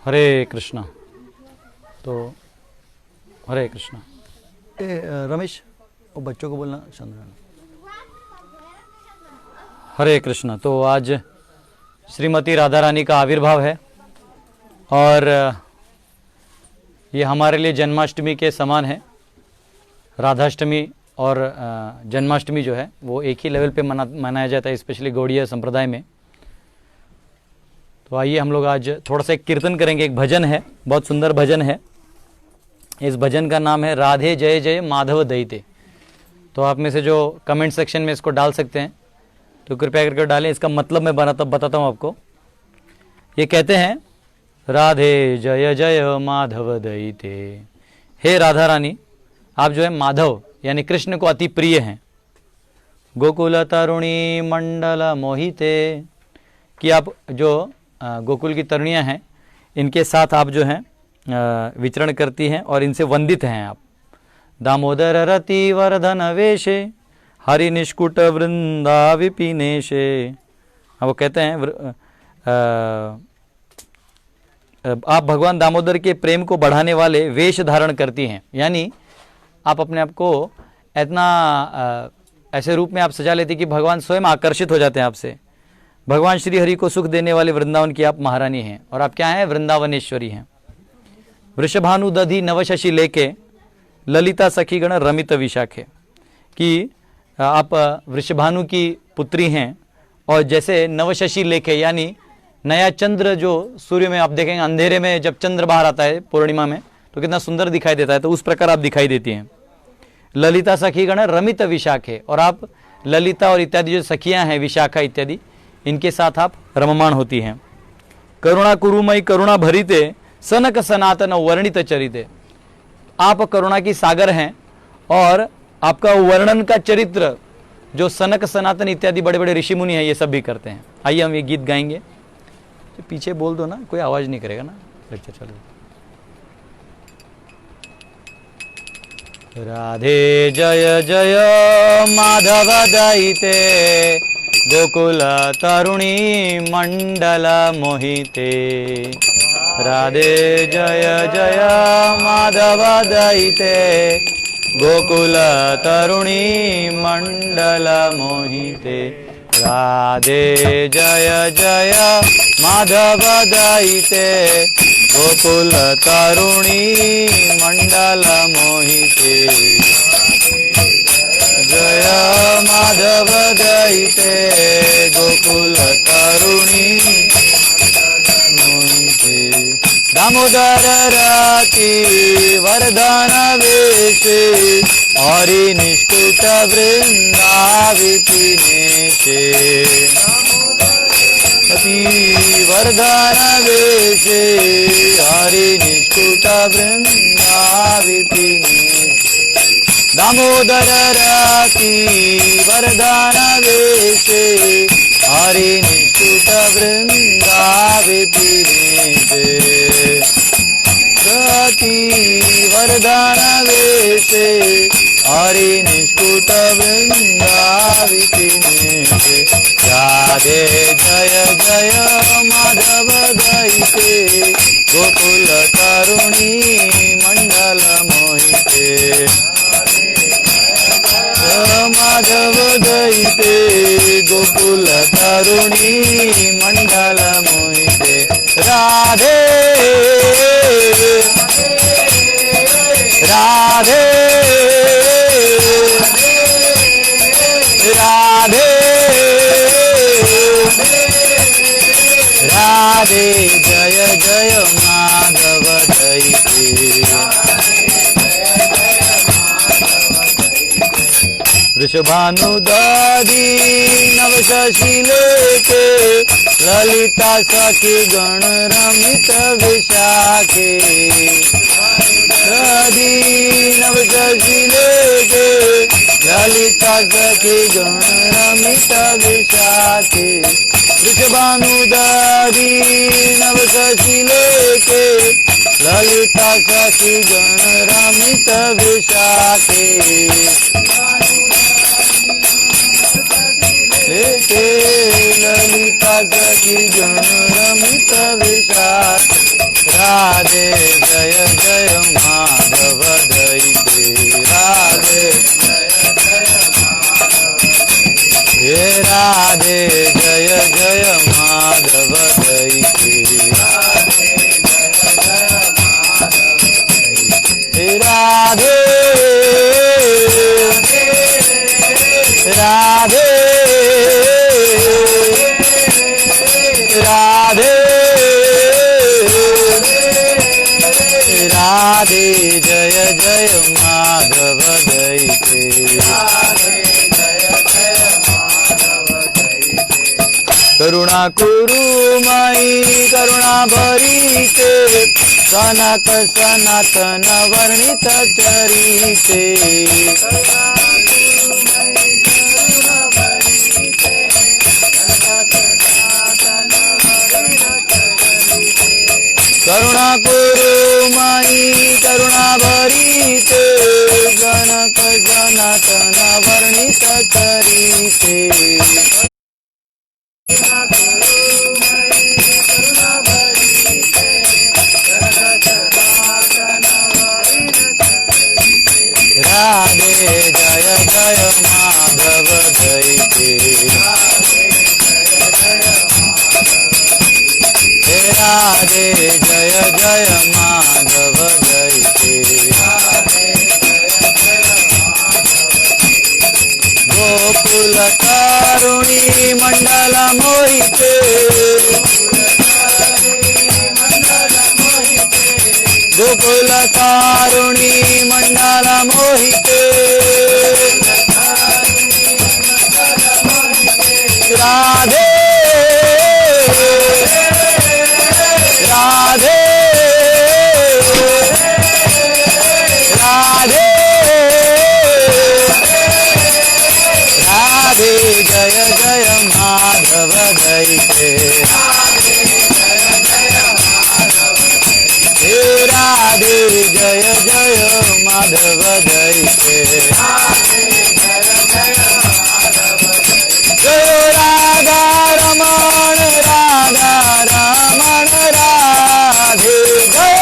हरे कृष्णा। तो हरे कृष्णा। रमेश वो बच्चों को बोलना चंद्रन। हरे कृष्णा। तो आज श्रीमती राधा रानी का आविर्भाव है और ये हमारे लिए जन्माष्टमी के समान है। राधाष्टमी और जन्माष्टमी जो है वो एक ही लेवल पे मनाया जाता है, स्पेशली गौड़ीय संप्रदाय में। तो आइए हम लोग आज थोड़ा सा एक कीर्तन करेंगे। एक भजन है, बहुत सुंदर भजन है। इस भजन का नाम है राधे जय जय माधव दयिते। तो आप में से जो कमेंट सेक्शन में इसको डाल सकते हैं तो कृपया करके डालें। इसका मतलब मैं बताता हूँ आपको। ये कहते हैं राधे जय जय माधव दयिते। हे राधा रानी, आप जो है माधव यानी कृष्ण को अति प्रिय हैं। गोकुल तरुणी मंडल मोहिते, कि आप जो गोकुल की तरुणियाँ हैं इनके साथ आप जो हैं विचरण करती हैं और इनसे वंदित हैं आप। दामोदर रति वर्धन वेशे हरि निष्कुट वृंदा विपिनेशे। वो कहते हैं आप भगवान दामोदर के प्रेम को बढ़ाने वाले वेश धारण करती हैं, यानी आप अपने आप को इतना ऐसे रूप में आप सजा लेती कि भगवान स्वयं आकर्षित हो जाते हैं आपसे। भगवान श्री हरि को सुख देने वाले वृंदावन की आप महारानी हैं और आप क्या हैं? वृंदावनेश्वरी हैं। वृषभानु दधि नवशशि लेके ललिता सखीगण रमित विशाखे, कि आप वृषभानु की पुत्री हैं और जैसे नवशशि लेके यानी नया चंद्र जो सूर्य में आप देखेंगे अंधेरे में जब चंद्र बाहर आता है पूर्णिमा में तो कितना सुंदर दिखाई देता है, तो उस प्रकार आप दिखाई देती हैं। ललिता सखीगण रमित विशाखे, और आप ललिता और इत्यादि जो सखियां हैं विशाखा इत्यादि इनके साथ आप रममाण होती हैं। करुणा कुरुमयी करुणा भरिते सनक सनातन वर्णित चरिते, आप करुणा की सागर हैं और आपका वर्णन का चरित्र जो सनक सनातन इत्यादि बड़े बड़े ऋषि मुनि हैं ये सब भी करते हैं। आइए हम ये गीत गाएंगे। तो पीछे बोल दो ना, कोई आवाज नहीं करेगा ना। लेक्चर चलो। राधे जय जय माधव दयिते गोकुल तरुणी मंडल मोहिते। राधे जय जय माधव दयिते गोकुल तरुणी मंडल मोहिते। राधे जय जय माधव दयिते गोकुल तरुणी मंडल मोहिते। जय माधव दयिते गोकुल तरुणी मोहिते। दामोदर रति वर्धन वेशे हरि निष्कुट वृंदा विपिनेशे। अति वर्धन वेशे हरि निष्कुट वृंदा विपिनेशे। दामोदर रति वर्धन वेशे हरि निष्कुट वृंदा विपिनेशे। रति वर्धन वेशे हरि निष्कुट वृंदा विपिनेशे। राधे जय जय माधव दयिते गोकुल तरुणी मंडल मोहिते। माधव दयिते गोकुल तरुणी मंडल मोहिते। राधे राधे राधे राधे जय जय माधव दयिते। वृषभानु दधि नवशशि लेके ललिता सखी गण रमित विशाखे। दधि नवशशि लेके ललिता सखी गण रमित विशाखे। वृषभानु दधि नवशशि लेके ललिता सखी गण रमित विशाखे। ललिता सखी गण रमित विशाखे। राधे जय जय माधव दैते राधे हे राधे जय जय माधव दैते हे राधे राधे राधे राधे जय जय माधव दैते करुणा कुरु मयि करुणा भरीते सनक सनातन वर्णित चरिते करुणा कुरु मयि करुणा भरीते जनक सनातन वर्णित चरिते राधे जय जय माधव दैते हे राधे जय जय माधव दैते गोकुल तारुणी मंडल मोहिते गोकुल तारुणी मंडल मोहिते राधे राधे राधे राधे जय जय माधव दैते हे राधे जय जय माधव दैते जय राधा रमण राधा रमण राधे जय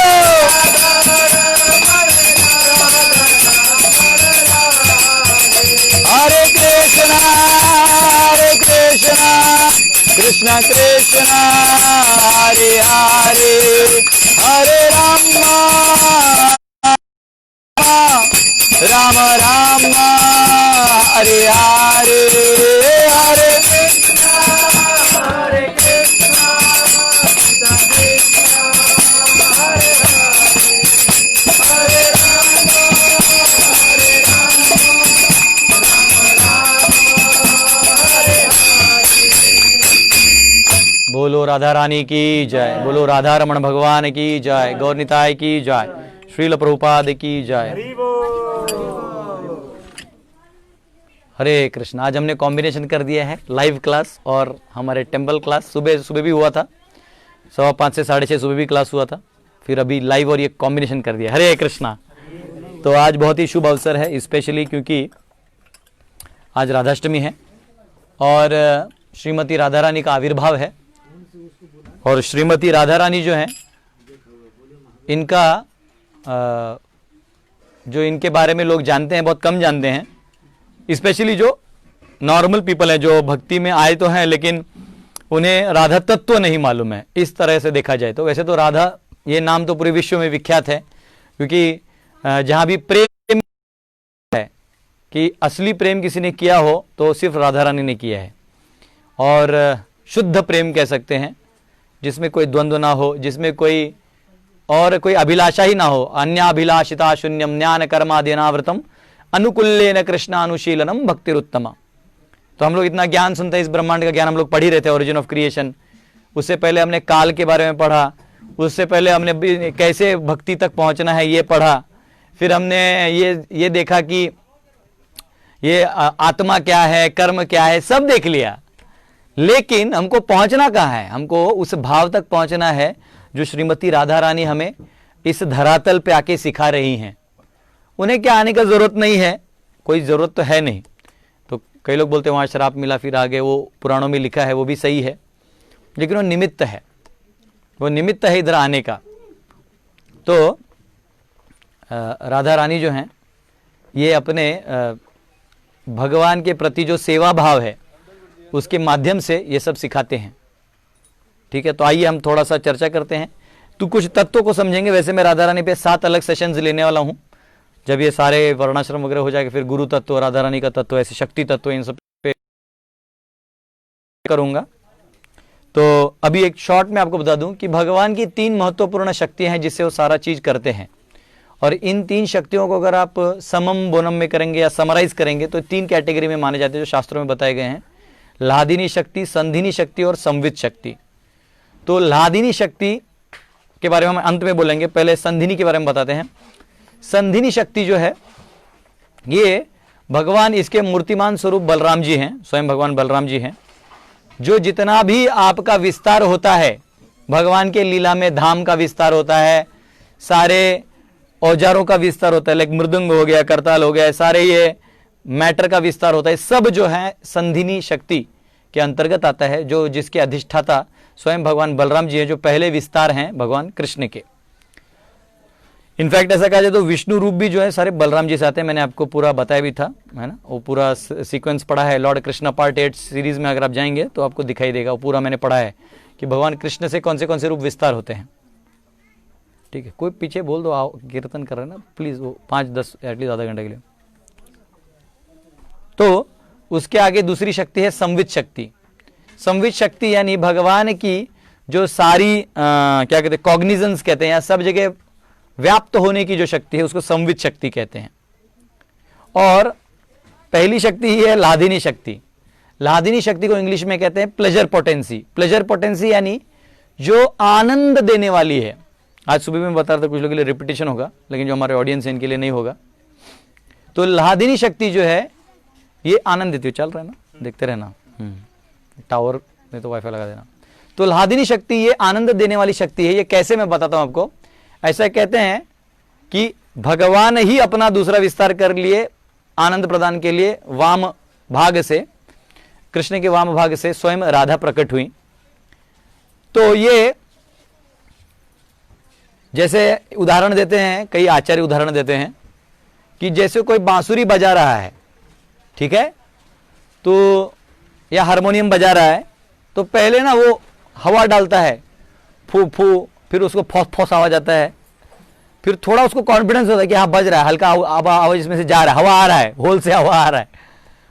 हरे कृष्ण कृष्ण कृष्ण हरे हरे हरे राम राम राम हरे हरे हरे कृष्ण हरे कृष्ण कृष्ण कृष्ण हरे हरे हरे राम बोलो राधा रानी की जय, बोलो राधा रमण भगवान की जय, गौर निताय की जय, श्रील प्रभुपाद की जय। हरे कृष्ण। आज हमने कॉम्बिनेशन कर दिया है लाइव क्लास और हमारे टेम्पल क्लास। सुबह भी हुआ था, 5:15 से 6:30 सुबह भी क्लास हुआ था, फिर अभी लाइव और ये कॉम्बिनेशन कर दिया। हरे कृष्णा। तो आज बहुत ही शुभ अवसर है, स्पेशली क्योंकि आज राधाष्टमी है और श्रीमती राधा रानी का आविर्भाव है। और श्रीमती राधा रानी जो हैं, इनका जो इनके बारे में लोग जानते हैं बहुत कम जानते हैं, स्पेशली जो नॉर्मल पीपल हैं, जो भक्ति में आए तो हैं लेकिन उन्हें राधा तत्व नहीं मालूम है। इस तरह से देखा जाए तो वैसे तो राधा ये नाम तो पूरे विश्व में विख्यात है, क्योंकि जहाँ भी प्रेम है कि असली प्रेम किसी ने किया हो तो सिर्फ राधा रानी ने किया है। और शुद्ध प्रेम कह सकते हैं, जिसमें कोई द्वंद्व ना हो, जिसमें कोई और कोई अभिलाषा ही ना हो। अन्याभिलाषिता शून्यम ज्ञान कर्माद्यनावृतम अनुकूल्येन कृष्णानुशीलनम भक्तिरुत्तमा। तो हम लोग इतना ज्ञान सुनते हैं, इस ब्रह्मांड का ज्ञान हम लोग पढ़ ही रहे थे, ओरिजिन ऑफ क्रिएशन। उससे पहले हमने काल के बारे में पढ़ा, उससे पहले हमने कैसे भक्ति तक पहुंचना है ये पढ़ा, फिर हमने ये देखा कि ये आत्मा क्या है, कर्म क्या है, सब देख लिया। लेकिन हमको पहुंचना कहाँ है? हमको उस भाव तक पहुंचना है जो श्रीमती राधा रानी हमें इस धरातल पे आके सिखा रही हैं। उन्हें क्या आने का जरूरत नहीं है, कोई जरूरत तो है नहीं। तो कई लोग बोलते हैं वहाँ शराब मिला फिर आगे, वो पुराणों में लिखा है, वो भी सही है, लेकिन वो निमित्त है, वो निमित्त है इधर आने का। तो राधा रानी जो हैं ये अपने भगवान के प्रति जो सेवा भाव है उसके माध्यम से ये सब सिखाते हैं। ठीक है, तो आइए हम थोड़ा सा चर्चा करते हैं, तो कुछ तत्वों को समझेंगे। वैसे मैं राधा रानी पे 7 अलग सेशंस लेने वाला हूं। जब ये सारे वर्णाश्रम वगैरह हो जाएगा फिर गुरु तत्व, राधा रानी का तत्व, ऐसे शक्ति तत्व, इन सब पे करूंगा। तो अभी एक शॉर्ट में आपको बता दूं कि भगवान की 3 महत्वपूर्ण शक्तियां हैं जिससे वो सारा चीज करते हैं। और इन 3 शक्तियों को अगर आप समम बोनम में करेंगे या समराइज करेंगे तो 3 कैटेगरी में माने जाते हैं जो शास्त्रों में बताए गए हैं: लादिनी शक्ति, संधिनी शक्ति और संवित शक्ति। तो लादिनी शक्ति के बारे में हम अंत में बोलेंगे, पहले संधिनी के बारे में बताते हैं। संधिनी शक्ति जो है ये भगवान, इसके मूर्तिमान स्वरूप बलराम जी हैं, स्वयं भगवान बलराम जी हैं। जो जितना भी आपका विस्तार होता है भगवान के लीला में, धाम का विस्तार होता है, सारे औजारों का विस्तार होता है, लाइक मृदंग हो गया, करताल हो गया, सारे ये मैटर का विस्तार होता है, सब जो है संधिनी शक्ति के अंतर्गत आता है, जो जिसके अधिष्ठाता स्वयं भगवान बलराम जी हैं, जो पहले विस्तार हैं भगवान कृष्ण के। इनफैक्ट ऐसा कहा जाए तो विष्णु रूप भी जो है सारे बलराम जी से आते हैं। मैंने आपको पूरा बताया भी था, है ना, वो पूरा सीक्वेंस पढ़ा है लॉर्ड कृष्णा पार्ट 8 सीरीज में। अगर आप जाएंगे तो आपको दिखाई देगा, वो पूरा मैंने पढ़ा है कि भगवान कृष्ण से कौन से रूप विस्तार होते हैं। ठीक है, कोई पीछे बोल दो, आओ कीर्तन कर रहे हैं ना प्लीज, वो 5-10 एटलीस्ट आधा घंटे के लिए। तो उसके आगे दूसरी शक्ति है संवित शक्ति। संवित शक्ति यानी भगवान की जो सारी क्या कहते हैं, कॉग्निजेंस कहते हैं, या सब जगह व्याप्त होने की जो शक्ति है उसको संवित शक्ति कहते हैं। और पहली शक्ति ही है लादिनी शक्ति। लादिनी शक्ति को इंग्लिश में कहते हैं प्लेजर पोटेंसी। प्लेजर पोटेंसी यानी जो आनंद देने वाली है। आज सुबह में बता रहा था, कुछ लोगों के लिए रिपीटेशन होगा, लेकिन जो हमारे ऑडियंस है इनके लिए नहीं होगा। तो लादिनी शक्ति जो है ये आनंद देती है। चल रहा है ना, देखते रहना, टावर में तो वाईफाई लगा देना। तो लादिनी शक्ति ये आनंद देने वाली शक्ति है। ये कैसे, मैं बताता हूं आपको। ऐसा कहते हैं कि भगवान ही अपना दूसरा विस्तार कर लिए आनंद प्रदान के लिए, वाम भाग से, कृष्ण के वाम भाग से स्वयं राधा प्रकट हुई। तो ये जैसे उदाहरण देते हैं, कई आचार्य उदाहरण देते हैं कि जैसे कोई बांसुरी बजा रहा है, ठीक है, तो या हारमोनियम बजा रहा है, तो पहले ना वो हवा डालता है, फू फू, फिर उसको फौस फौस आवाज आता है, फिर थोड़ा उसको कॉन्फिडेंस होता है कि हाँ बज रहा है, हल्का आवाज इसमें से जा रहा है, हवा आ रहा है, होल से हवा आ रहा है,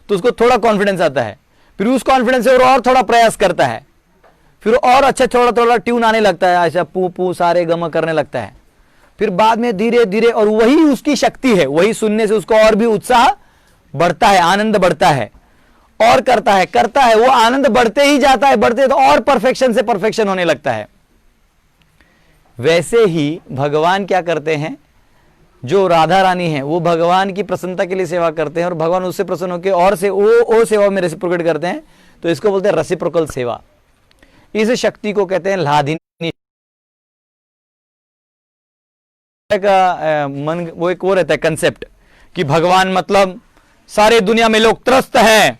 तो उसको थोड़ा कॉन्फिडेंस आता है। फिर उस कॉन्फिडेंस से और थोड़ा प्रयास करता है, फिर और अच्छा थोड़ा थोड़ा ट्यून आने लगता है, ऐसा पू पू सारे गम करने लगता है। फिर बाद में धीरे धीरे, और वही उसकी शक्ति है, वही सुनने से उसको और भी उत्साह बढ़ता है, आनंद बढ़ता है, और करता है, वो आनंद बढ़ते ही जाता है, बढ़ते तो और परफेक्शन से परफेक्शन होने लगता है। वैसे ही भगवान क्या करते हैं, जो राधा रानी है वो भगवान की प्रसन्नता के लिए सेवा करते हैं, और भगवान उससे प्रसन्न होकर और से वो सेवा में रेसिप्रोकेट करते हैं, तो इसको बोलते हैं रेसिप्रोकल सेवा। इस शक्ति को कहते हैं लादिनी का मन, वो एक वो रहता है कंसेप्ट कि भगवान मतलब सारे दुनिया में लोग त्रस्त हैं,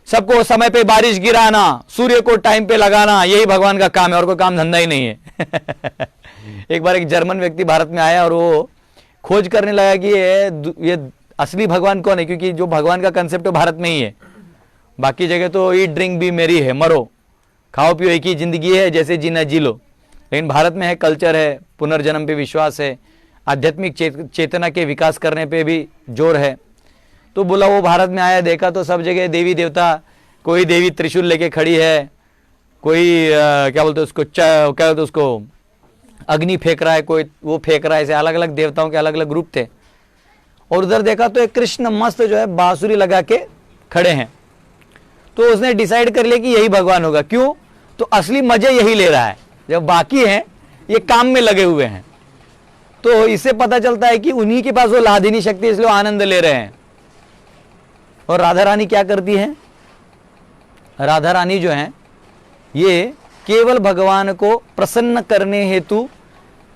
सबको समय पे बारिश गिराना, सूर्य को टाइम पे लगाना, यही भगवान का काम है, और कोई काम धंधा ही नहीं है। एक बार एक जर्मन व्यक्ति भारत में आया और वो खोज करने लगा कि ये असली भगवान कौन है, क्योंकि जो भगवान का कंसेप्ट है भारत में ही है, बाकी जगह तो ईट ड्रिंक भी मेरी है, मरो खाओ पियो, एक ही जिंदगी है, जैसे जीना जी लो। लेकिन भारत में है कल्चर है, पुनर्जन्म पे विश्वास है, आध्यात्मिक चेतना के विकास करने पे भी जोर है। तो बोला वो भारत में आया, देखा तो सब जगह देवी देवता, कोई देवी त्रिशूल लेके खड़ी है, कोई क्या बोलते उसको, क्या बोलते उसको, अग्नि फेंक रहा है, कोई वो फेंक रहा है, ऐसे अलग अलग देवताओं के अलग अलग ग्रुप थे। और उधर देखा तो एक कृष्ण मस्त जो है बांसुरी लगा के खड़े हैं। तो उसने डिसाइड कर लिया कि यही भगवान होगा। क्यों? तो असली मजे यही ले रहा है, जब बाकी हैं ये काम में लगे हुए हैं। तो इससे पता चलता है कि उन्हीं के पास वो लादिनी शक्ति, इसलिए आनंद ले रहे हैं। और राधा रानी क्या करती है? राधा रानी जो है ये केवल भगवान को प्रसन्न करने हेतु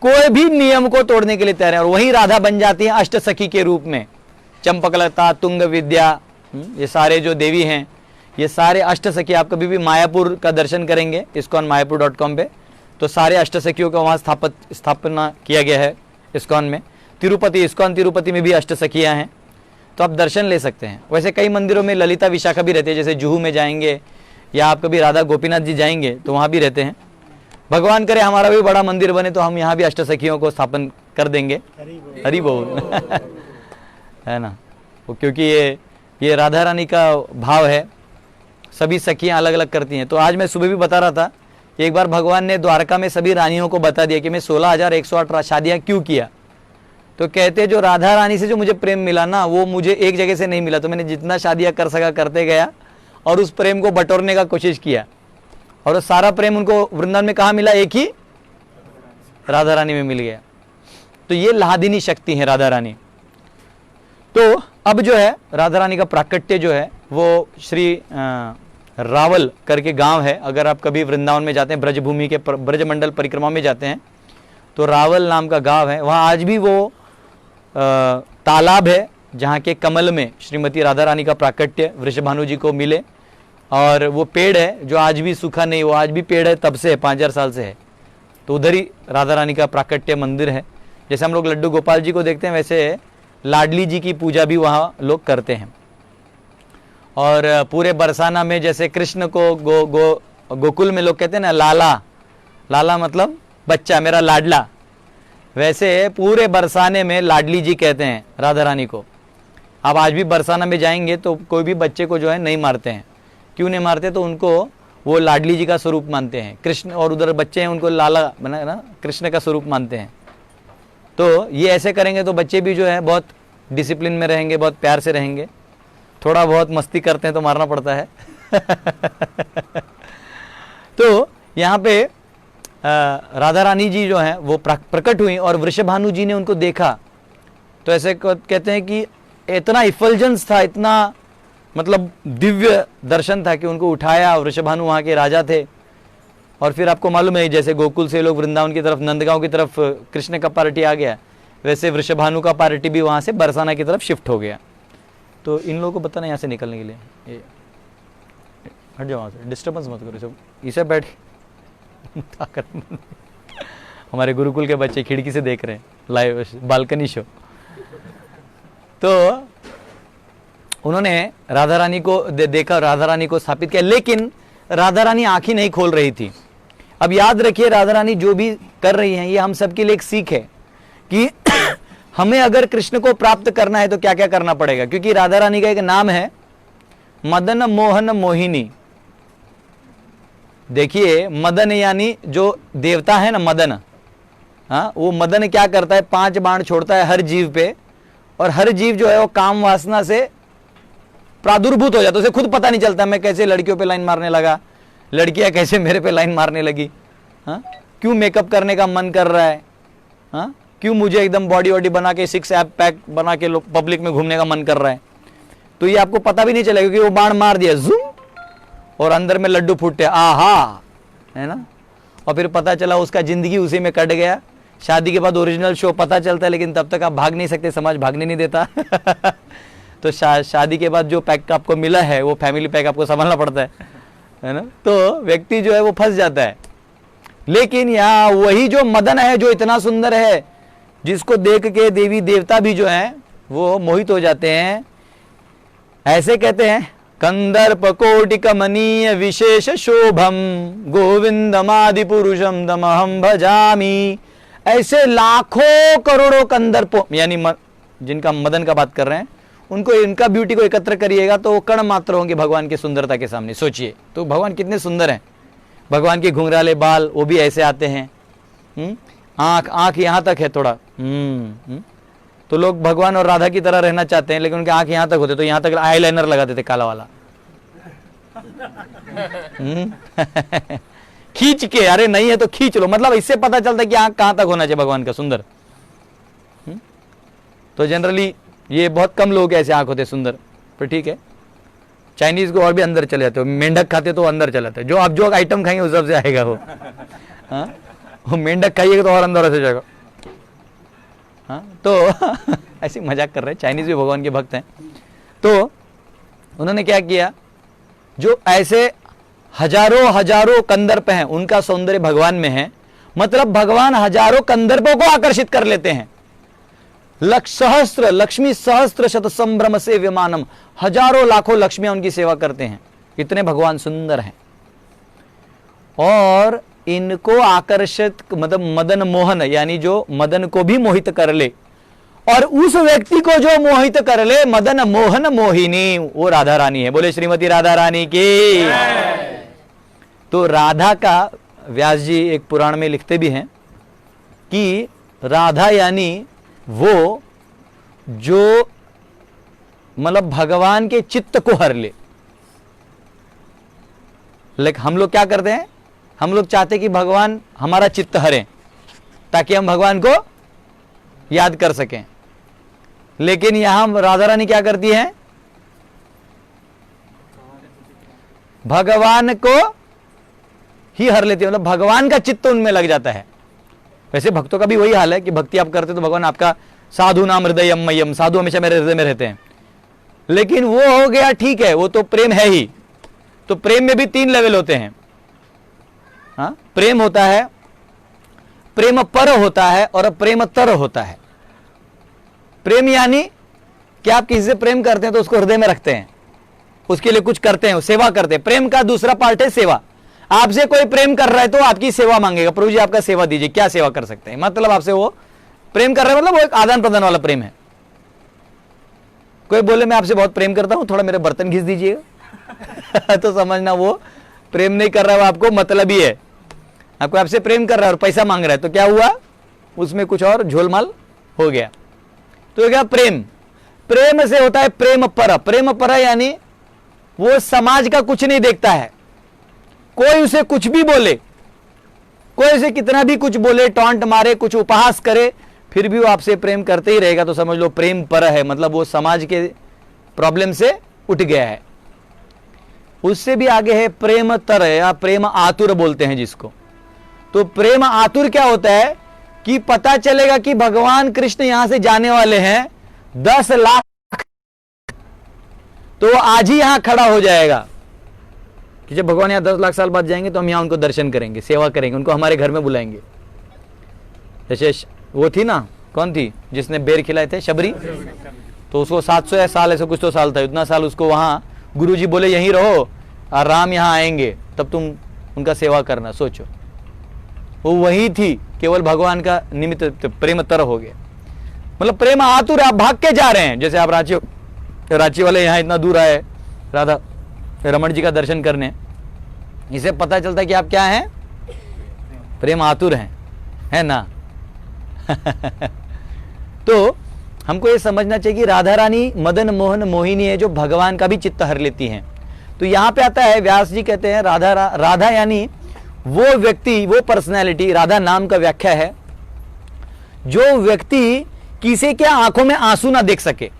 कोई भी नियम को तोड़ने के लिए तैयार है, और वही राधा बन जाती है अष्ट सखी के रूप में। चंपकलता, तुंग विद्या, ये सारे जो देवी हैं, ये सारे अष्ट सखी। आप कभी भी मायापुर का दर्शन करेंगे ISKCON मायापुर.com पे, तो सारे अष्ट सखियों का वहाँ स्थापना किया गया है इस्कॉन में। तिरुपति, इस्कॉन तिरुपति में भी अष्टसखियाँ हैं, तो आप दर्शन ले सकते हैं। वैसे कई मंदिरों में ललिता विशाखा भी रहते हैं, जैसे जुहू में जाएंगे या आप कभी राधा गोपीनाथ जी जाएंगे तो वहाँ भी रहते हैं। भगवान करे हमारा भी बड़ा मंदिर बने तो हम यहाँ भी अष्टसखियों को स्थापन कर देंगे। हरि बोल है ना, वो क्योंकि ये राधा रानी का भाव है, सभी सखियाँ अलग अलग करती हैं। तो आज मैं सुबह भी बता रहा था, एक बार भगवान ने द्वारका में सभी रानियों को बता दिया कि मैं 16,108 शादियाँ क्यों किया। तो कहते जो राधा रानी से जो मुझे प्रेम मिला ना, वो मुझे एक जगह से नहीं मिला, तो मैंने जितना शादियाँ कर सका करते गया और उस प्रेम को बटोरने का कोशिश किया, और वो सारा प्रेम उनको वृंदावन में कहाँ मिला? एक ही राधा रानी में मिल गया। तो ये लादिनी शक्ति है राधा रानी। तो अब जो है राधा रानी का प्राकट्य जो है वो श्री रावल करके गांव है। अगर आप कभी वृंदावन में जाते हैं, ब्रजभूमि के ब्रजमंडल परिक्रमा में जाते हैं, तो रावल नाम का गांव है। वहाँ आज भी वो तालाब है जहाँ के कमल में श्रीमती राधा रानी का प्राकट्य वृषभानु जी को मिले, और वो पेड़ है जो आज भी सूखा नहीं, वो आज भी पेड़ है, तब से है, 5000 साल से है। तो उधर ही राधा रानी का प्राकट्य मंदिर है। जैसे हम लोग लड्डू गोपाल जी को देखते हैं, वैसे लाडली जी की पूजा भी वहाँ लोग करते हैं। और पूरे बरसाना में जैसे कृष्ण को गोकुल में लोग कहते हैं ना लाला, लाला मतलब बच्चा, मेरा लाडला, वैसे पूरे बरसाने में लाडली जी कहते हैं राधा रानी को। आप आज भी बरसाना में जाएंगे तो कोई भी बच्चे को जो है नहीं मारते हैं। क्यों नहीं मारते? तो उनको वो लाडली जी का स्वरूप मानते हैं। कृष्ण और उधर बच्चे हैं, उनको लाला बना ना, कृष्ण का स्वरूप मानते हैं। तो ये ऐसे करेंगे तो बच्चे भी जो है बहुत डिसिप्लिन में रहेंगे, बहुत प्यार से रहेंगे। थोड़ा बहुत मस्ती करते हैं तो मारना पड़ता है। तो यहाँ पे राधा रानी जी जो है वो प्रकट हुई और वृषभानु जी ने उनको देखा, तो ऐसे कहते हैं कि इतना इफल्जेंस था, इतना मतलब दिव्य दर्शन था कि उनको उठाया। वृषभानु वहाँ के राजा थे, और फिर आपको मालूम है जैसे गोकुल से लोग वृंदावन की तरफ, नंदगांव की तरफ कृष्ण का पार्टी आ गया, वैसे वृषभानु का पार्टी भी वहाँ से बरसाना की तरफ शिफ्ट हो गया। तो इन लोगों को बताना यहाँ से निकलने के लिए, ये हट जाओ वहाँ से, डिस्टर्बेंस मत करो, सब इसे बैठ हमारे गुरुकुल के बच्चे खिड़की से देख रहे हैं लाइव बालकनी शो। तो उन्होंने राधा रानी को देखा, राधा रानी को स्थापित किया, लेकिन राधा रानी आंखें नहीं खोल रही थी। अब याद रखिए, राधा रानी जो भी कर रही हैं, ये हम सबके लिए एक सीख है कि हमें अगर कृष्ण को प्राप्त करना है तो क्या क्या करना पड़ेगा। क्योंकि राधा रानी का एक नाम है मदन मोहन मोहिनी। देखिए, मदन यानी जो देवता है ना, मदन, हाँ, वो मदन क्या करता है? 5 बाण छोड़ता है हर जीव पे, और हर जीव जो है वो काम वासना से प्रादुर्भूत हो जाता है। उसे खुद पता नहीं चलता मैं कैसे लड़कियों पे लाइन मारने लगा, लड़कियां कैसे मेरे पे लाइन मारने लगी, हाँ, क्यों मेकअप करने का मन कर रहा है, हाँ, क्यों मुझे एकदम बॉडी वॉडी बना के 6 एप पैक बना के पब्लिक में घूमने का मन कर रहा है। तो ये आपको पता भी नहीं चलेगा, क्योंकि वो बाण मार दिया जूम, और अंदर में लड्डू फूटते, आहा, है ना। और फिर पता चला उसका जिंदगी उसी में कट गया। शादी के बाद ओरिजिनल शो पता चलता है, लेकिन तब तक आप भाग नहीं सकते, समाज भागने नहीं देता। तो शादी के बाद जो पैक आपको मिला है वो फैमिली पैक आपको संभालना पड़ता है ना। तो व्यक्ति जो है वो फंस जाता है। लेकिन यहाँ वही जो मदन है, जो इतना सुंदर है, जिसको देख के देवी देवता भी जो है वो मोहित हो जाते हैं। ऐसे कहते हैं, कंदर्प कोटि कमनीय विशेष शोभम गोविंदमादि पुरुषम तमहम भजामी। ऐसे लाखों करोड़ों कंदर्पों, यानी जिनका मदन का बात कर रहे हैं, उनको, इनका ब्यूटी को एकत्र करिएगा तो वो कण मात्र होंगे भगवान की सुंदरता के सामने। सोचिए तो भगवान कितने सुंदर हैं। भगवान के घुंघराले बाल वो भी ऐसे आते हैं, आंख यहाँ तक है थोड़ा, तो लोग भगवान और राधा की तरह रहना चाहते हैं, लेकिन उनके आंख यहाँ तक होते, तो यहाँ तक आई लाइनर लगा देते काला वाला। खींच के, अरे नहीं है तो खींच लो, मतलब इससे पता चलता है कि आंख कहां तक होना चाहिए भगवान का सुंदर। तो जनरली ये बहुत कम लोग ऐसे आंख होते सुंदर, पर ठीक है। चाइनीज को और भी अंदर चले जाते हो, मेंढक खाते तो अंदर चले जाते, जो आप जो आइटम खाएंगे उस सबसे आएगा वो। हाँ, वो मेंढक खाइएगा तो और अंदर ऐसे जाएगा। हाँ, तो ऐसे मजाक कर रहे हैं, चाइनीज भी भगवान के भक्त हैं। तो उन्होंने क्या किया, जो ऐसे हजारों हजारों कंदर्प हैं, उनका सौंदर्य भगवान में है। मतलब भगवान हजारों कंदर्पों को आकर्षित कर लेते हैं। सहस्त्र लक्ष्मी सहस्त्र शत संभ्रम से विमानम, हजारों लाखों लक्ष्मियां उनकी सेवा करते हैं, इतने भगवान सुंदर हैं। और इनको आकर्षित मतलब मदन मोहन, यानी जो मदन को भी मोहित कर ले, और उस व्यक्ति को जो मोहित कर ले, मदन मोहन मोहिनी, वो राधा रानी है। बोले श्रीमती राधा रानी की। तो राधा का व्यास जी एक पुराण में लिखते भी हैं कि राधा यानी वो जो मतलब भगवान के चित्त को हर ले। लेकिन हम लोग क्या करते हैं, हम लोग चाहते कि भगवान हमारा चित्त हरें ताकि हम भगवान को याद कर सकें। लेकिन यहां राधा रानी क्या करती हैं, भगवान को ही हर लेती है, मतलब भगवान का चित्त उनमें लग जाता है। वैसे भक्तों का भी वही हाल है कि भक्ति आप करते तो भगवान आपका साधु नाम हृदयम मय्यम, साधु हमेशा मेरे हृदय में रहते हैं। लेकिन वो हो गया ठीक है, वो तो प्रेम है ही। तो प्रेम में भी 3 लेवल होते हैं। हाँ, प्रेम होता है, प्रेम पर होता है और प्रेम तर होता है। प्रेम यानी कि आप किसी से प्रेम करते हैं तो उसको हृदय में रखते हैं, उसके लिए कुछ करते हैं, सेवा करते हैं। प्रेम का दूसरा पार्ट है सेवा। आपसे कोई प्रेम कर रहा है तो आपकी सेवा मांगेगा, प्रभु जी आपका सेवा दीजिए, क्या सेवा कर सकते हैं, मतलब आपसे वो प्रेम कर रहा है, मतलब वो एक आदान प्रदान वाला प्रेम है। कोई बोले मैं आपसे बहुत प्रेम करता हूं, थोड़ा मेरे बर्तन घिस दीजिएगा तो समझना वो प्रेम नहीं कर रहा है, वो आपको मतलब ही है। आपको आपसे प्रेम कर रहा है और पैसा मांग रहा है, तो क्या हुआ, उसमें कुछ और झोलमाल हो गया। तो क्या प्रेम, प्रेम से होता है प्रेम पर। प्रेम पर यानी वो समाज का कुछ नहीं देखता है, कोई उसे कुछ भी बोले, कोई उसे कितना भी कुछ बोले, टॉन्ट मारे, कुछ उपहास करे, फिर भी वो आपसे प्रेम करते ही रहेगा। तो समझ लो प्रेम पर है, मतलब वो समाज के प्रॉब्लम से उठ गया है। उससे भी आगे है प्रेम तर या प्रेम आतुर बोलते हैं जिसको। तो प्रेम आतुर क्या होता है कि पता चलेगा कि भगवान कृष्ण यहां से जाने वाले हैं 10 लाख, तो वो आज ही यहां खड़ा हो जाएगा कि जब भगवान यहां 10 लाख साल बाद जाएंगे तो हम यहां उनको दर्शन करेंगे, सेवा करेंगे, उनको हमारे घर में बुलाएंगे। जैसे वो थी ना, कौन थी जिसने बेर खिलाए थे, शबरी, तो उसको 700 या साल ऐसे कुछ तो साल था, उतना साल उसको वहां गुरुजी बोले यहीं रहो और राम यहां आएंगे तब तुम उनका सेवा करना। सोचो वो वही थी, केवल भगवान का निमित्त प्रेम तर हो गया, मतलब प्रेम आतुर। आप भाग के जा रहे हैं, जैसे आप रांची वाले यहां इतना दूर आए राधा रमन जी का दर्शन करने, इसे पता चलता है कि आप क्या हैं, प्रेम आतुर हैं, है ना तो हमको ये समझना चाहिए कि राधा रानी मदन मोहन मोहिनी है जो भगवान का भी चित्त हर लेती हैं। तो यहां पे आता है, व्यास जी कहते हैं राधा यानी वो व्यक्ति, वो पर्सनैलिटी, राधा नाम का व्याख्या है जो व्यक्ति किसी के आंखों में आंसू ना देख सके।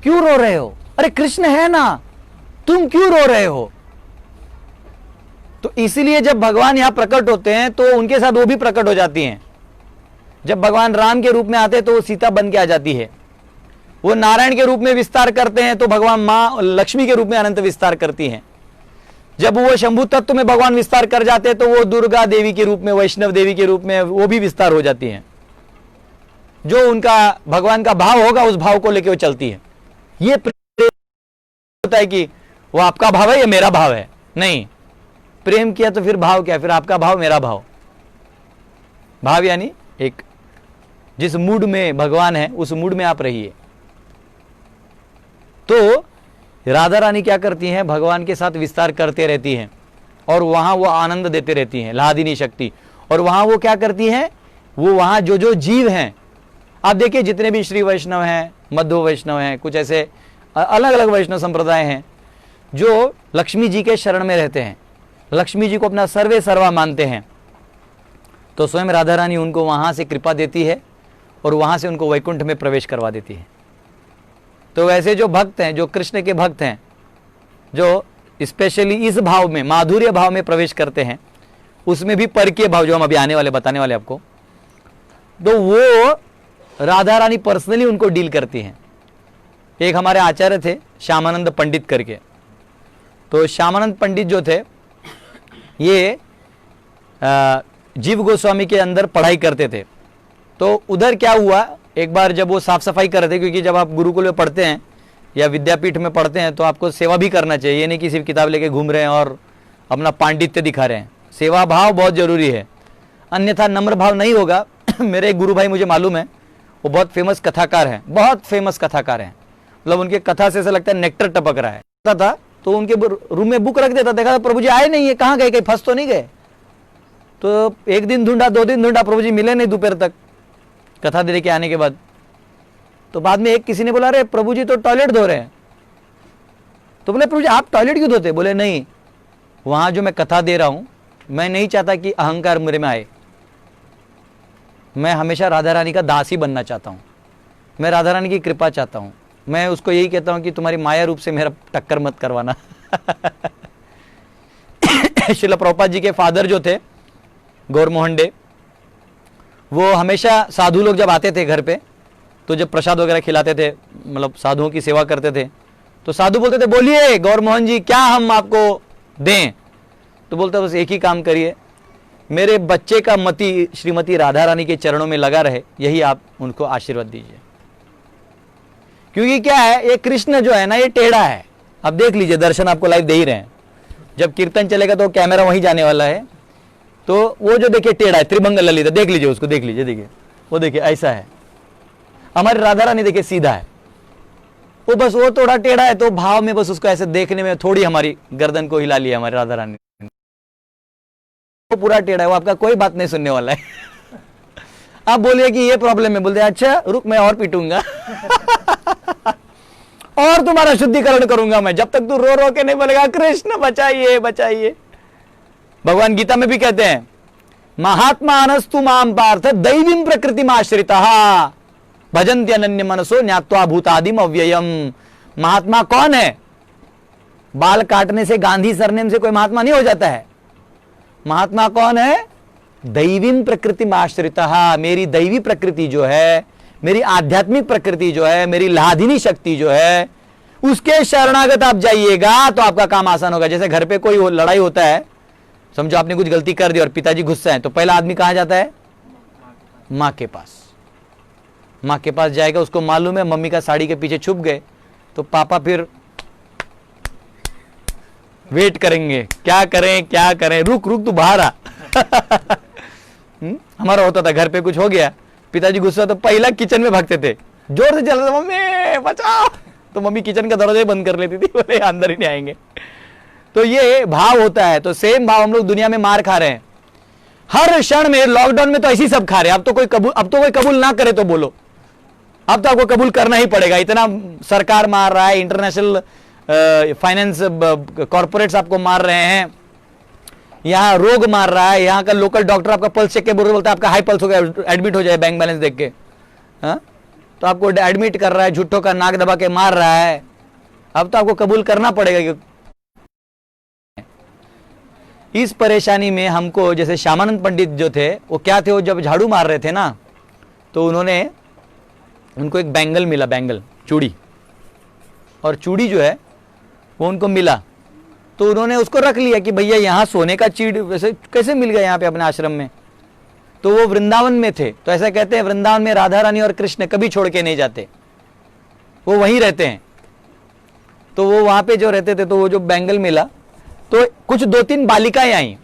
क्यों रो रहे हो, अरे कृष्ण है ना, तुम क्यों रो रहे हो। तो इसलिए जब भगवान यहां प्रकट होते हैं तो उनके साथ वो भी प्रकट हो जाती हैं। जब भगवान राम के रूप में आते हैं तो वो सीता बन के आ जाती है, वो नारायण के रूप में विस्तार करते हैं तो भगवान मां लक्ष्मी के रूप में अनंत विस्तार करती हैं। जब वो शंभु तत्व में भगवान विस्तार कर जाते हैं तो वो दुर्गा देवी के रूप में, वैष्णव देवी के रूप में वो भी विस्तार हो जाती हैं। जो उनका भगवान का भाव होगा उस भाव को लेकर वो चलती है। ये होता है कि वो आपका भाव है, ये मेरा भाव है, नहीं। प्रेम किया तो फिर भाव क्या, फिर आपका भाव मेरा भाव। भाव यानी एक जिस मूड में भगवान है उस मूड में आप रहिए। तो राधा रानी क्या करती हैं, भगवान के साथ विस्तार करते रहती हैं और वहां वो आनंद देते रहती हैं, लादिनी शक्ति। और वहां वो क्या करती हैं, वो वहां जो जो जीव हैं, आप देखिए जितने भी श्री वैष्णव हैं, मध्व वैष्णव हैं, कुछ ऐसे अलग अलग वैष्णव संप्रदाय हैं जो लक्ष्मी जी के शरण में रहते हैं, लक्ष्मी जी को अपना सर्वे सर्वा मानते हैं। तो स्वयं राधा रानी उनको वहां से कृपा देती है और वहां से उनको वैकुंठ में प्रवेश करवा देती है। तो वैसे जो भक्त हैं, जो कृष्ण के भक्त हैं, जो स्पेशली इस भाव में, माधुर्य भाव में प्रवेश करते हैं, उसमें भी परकीय भाव जो हम अभी आने वाले बताने वाले आपको, तो वो राधा रानी पर्सनली उनको डील करती हैं। एक हमारे आचार्य थे श्यामानंद पंडित करके, तो श्यामानंद पंडित जो थे ये जीव गोस्वामी के अंदर पढ़ाई करते थे। तो उधर क्या हुआ, एक बार जब वो साफ सफाई कर रहे थे, क्योंकि जब आप गुरुकुल में पढ़ते हैं या विद्यापीठ में पढ़ते हैं तो आपको सेवा भी करना चाहिए, ये नहीं कि सिर्फ किताब लेके घूम रहे हैं और अपना पांडित्य दिखा रहे हैं। सेवा भाव बहुत जरूरी है, अन्यथा नम्र भाव नहीं होगा। मेरे एक गुरु भाई मुझे मालूम है, वो बहुत फेमस कथाकार हैं, बहुत फेमस कथाकार हैं, मतलब उनके कथा से ऐसा लगता है नेक्टर टपक रहा है। था तो उनके रूम में बुक रख देता, देखा प्रभु जी आए नहीं है, कहाँ गए, कहीं फंस तो नहीं गए। तो एक दिन ढूंढा, 2 दिन ढूंढा, प्रभु जी मिले नहीं दोपहर तक कथा दे के आने के बाद। तो बाद में एक किसी ने बोला, अरे प्रभु जी तो टॉयलेट धो रहे हैं। तो बोले प्रभु जी आप टॉयलेट क्यों धोते? बोले नहीं, वहां जो मैं कथा दे रहा हूं, मैं नहीं चाहता कि अहंकार मेरे में आए, मैं हमेशा राधा रानी का दास ही बनना चाहता हूं, मैं राधा रानी की कृपा चाहता हूं। मैं उसको यही कहता हूं कि तुम्हारी माया रूप से मेरा टक्कर मत करवाना। श्रील प्रभुपाद जी के फादर जो थे गौर मोहन डे, वो हमेशा साधु लोग जब आते थे घर पे, तो जब प्रसाद वगैरह खिलाते थे, मतलब साधुओं की सेवा करते थे, तो साधु बोलते थे बोलिए गौर मोहन जी क्या हम आपको दें? तो बोलते बस एक ही काम करिए, मेरे बच्चे का मति श्रीमती राधा रानी के चरणों में लगा रहे, यही आप उनको आशीर्वाद दीजिए। क्योंकि क्या है, ये कृष्ण जो है ना, ये टेढ़ा है। अब देख लीजिए, दर्शन आपको लाइव दे ही रहे हैं, जब कीर्तन चलेगा तो कैमरा वहीं जाने वाला है, तो वो जो देखिए टेढ़ा है, त्रिभंग ललित, देख लीजिए उसको, देख लीजिए, देखिए वो, देखिए ऐसा है। हमारी राधा रानी देखिए सीधा है, वो बस वो थोड़ा टेढ़ा है, तो भाव में बस उसको ऐसे देखने में थोड़ी हमारी गर्दन को हिला लिया हमारी राधा रानी। वो पूरा टेढ़ा है, वो आपका कोई बात नहीं सुनने वाला है। आप बोलिए कि ये प्रॉब्लम है, बोलते अच्छा रुक मैं और पीटूंगा। और तुम्हारा शुद्धिकरण करूंगा मैं, जब तक तू रो रो के नहीं बोलेगा कृष्ण बचाइए बचाइए। भगवान गीता में भी कहते हैं, महात्मा अनस्तु माम पार्थ दैवीं प्रकृतिम आश्रितः भजन्ति अनन्य मनसो ज्ञात्वा भूतादिम अव्ययम। महात्मा कौन है? बाल काटने से, गांधी सरनेम से कोई महात्मा नहीं हो जाता है। महात्मा कौन है? दैवीं प्रकृतिम आश्रितः, मेरी दैवी प्रकृति जो है, मेरी आध्यात्मिक प्रकृति जो है, मेरी लादिनी शक्ति जो है, उसके शरणागत आप जाइएगा तो आपका काम आसान होगा। जैसे घर पे कोई लड़ाई होता है, समझो आपने कुछ गलती कर दी और पिताजी गुस्सा है, तो पहला आदमी कहां जाता है? मां के पास। मां के पास जाएगा, उसको मालूम है मम्मी का साड़ी के पीछे छुप गए, तो पापा फिर वेट करेंगे, क्या करें, रुक तू बाहर आ। हमारा होता था, घर पे कुछ हो गया, पिताजी गुस्सा तो पहला किचन में भागते थे, जोर से चलता था, मम्मी बचाओ, तो मम्मी किचन का दरवाजा बंद कर लेती थी, बोले अंदर ही नहीं आएंगे। तो ये भाव होता है। तो सेम भाव हम लोग दुनिया में मार खा रहे हैं हर क्षण में। लॉकडाउन में तो ऐसी सब खा रहे हैं। अब तो कोई कबूल ना करे तो बोलो, अब तो आपको कबूल करना ही पड़ेगा। इतना सरकार मार रहा है, इंटरनेशनल फाइनेंस कॉर्पोरेट्स आपको मार रहे हैं, यहाँ रोग मार रहा है, यहाँ का लोकल डॉक्टर आपका पल्स चेक के बोलता है आपका हाई पल्स हो गया, एडमिट हो जाए बैंक बैलेंस देख के, हाँ? तो आपको एडमिट कर रहा है, झूठों का नाक दबा के मार रहा है। अब तो आपको कबूल करना पड़ेगा। इस परेशानी में हमको, जैसे श्यामानंद पंडित जो थे, वो क्या थे, वो जब झाड़ू मार रहे थे ना, तो उनको एक बैंगल मिला, बैंगल चूड़ी, और चूड़ी जो है वो उनको मिला, तो उन्होंने उसको रख लिया कि भैया यहाँ सोने का चीड़ वैसे कैसे मिल गया यहाँ पे अपने आश्रम में। तो वो वृंदावन में थे, तो ऐसा कहते हैं वृंदावन में राधा रानी और कृष्ण कभी छोड़ के नहीं जाते, वो वहीं रहते हैं। तो वो वहां पे जो रहते थे, तो वो जो बैंगल मिला, तो कुछ 2-3 बालिकाएं आई।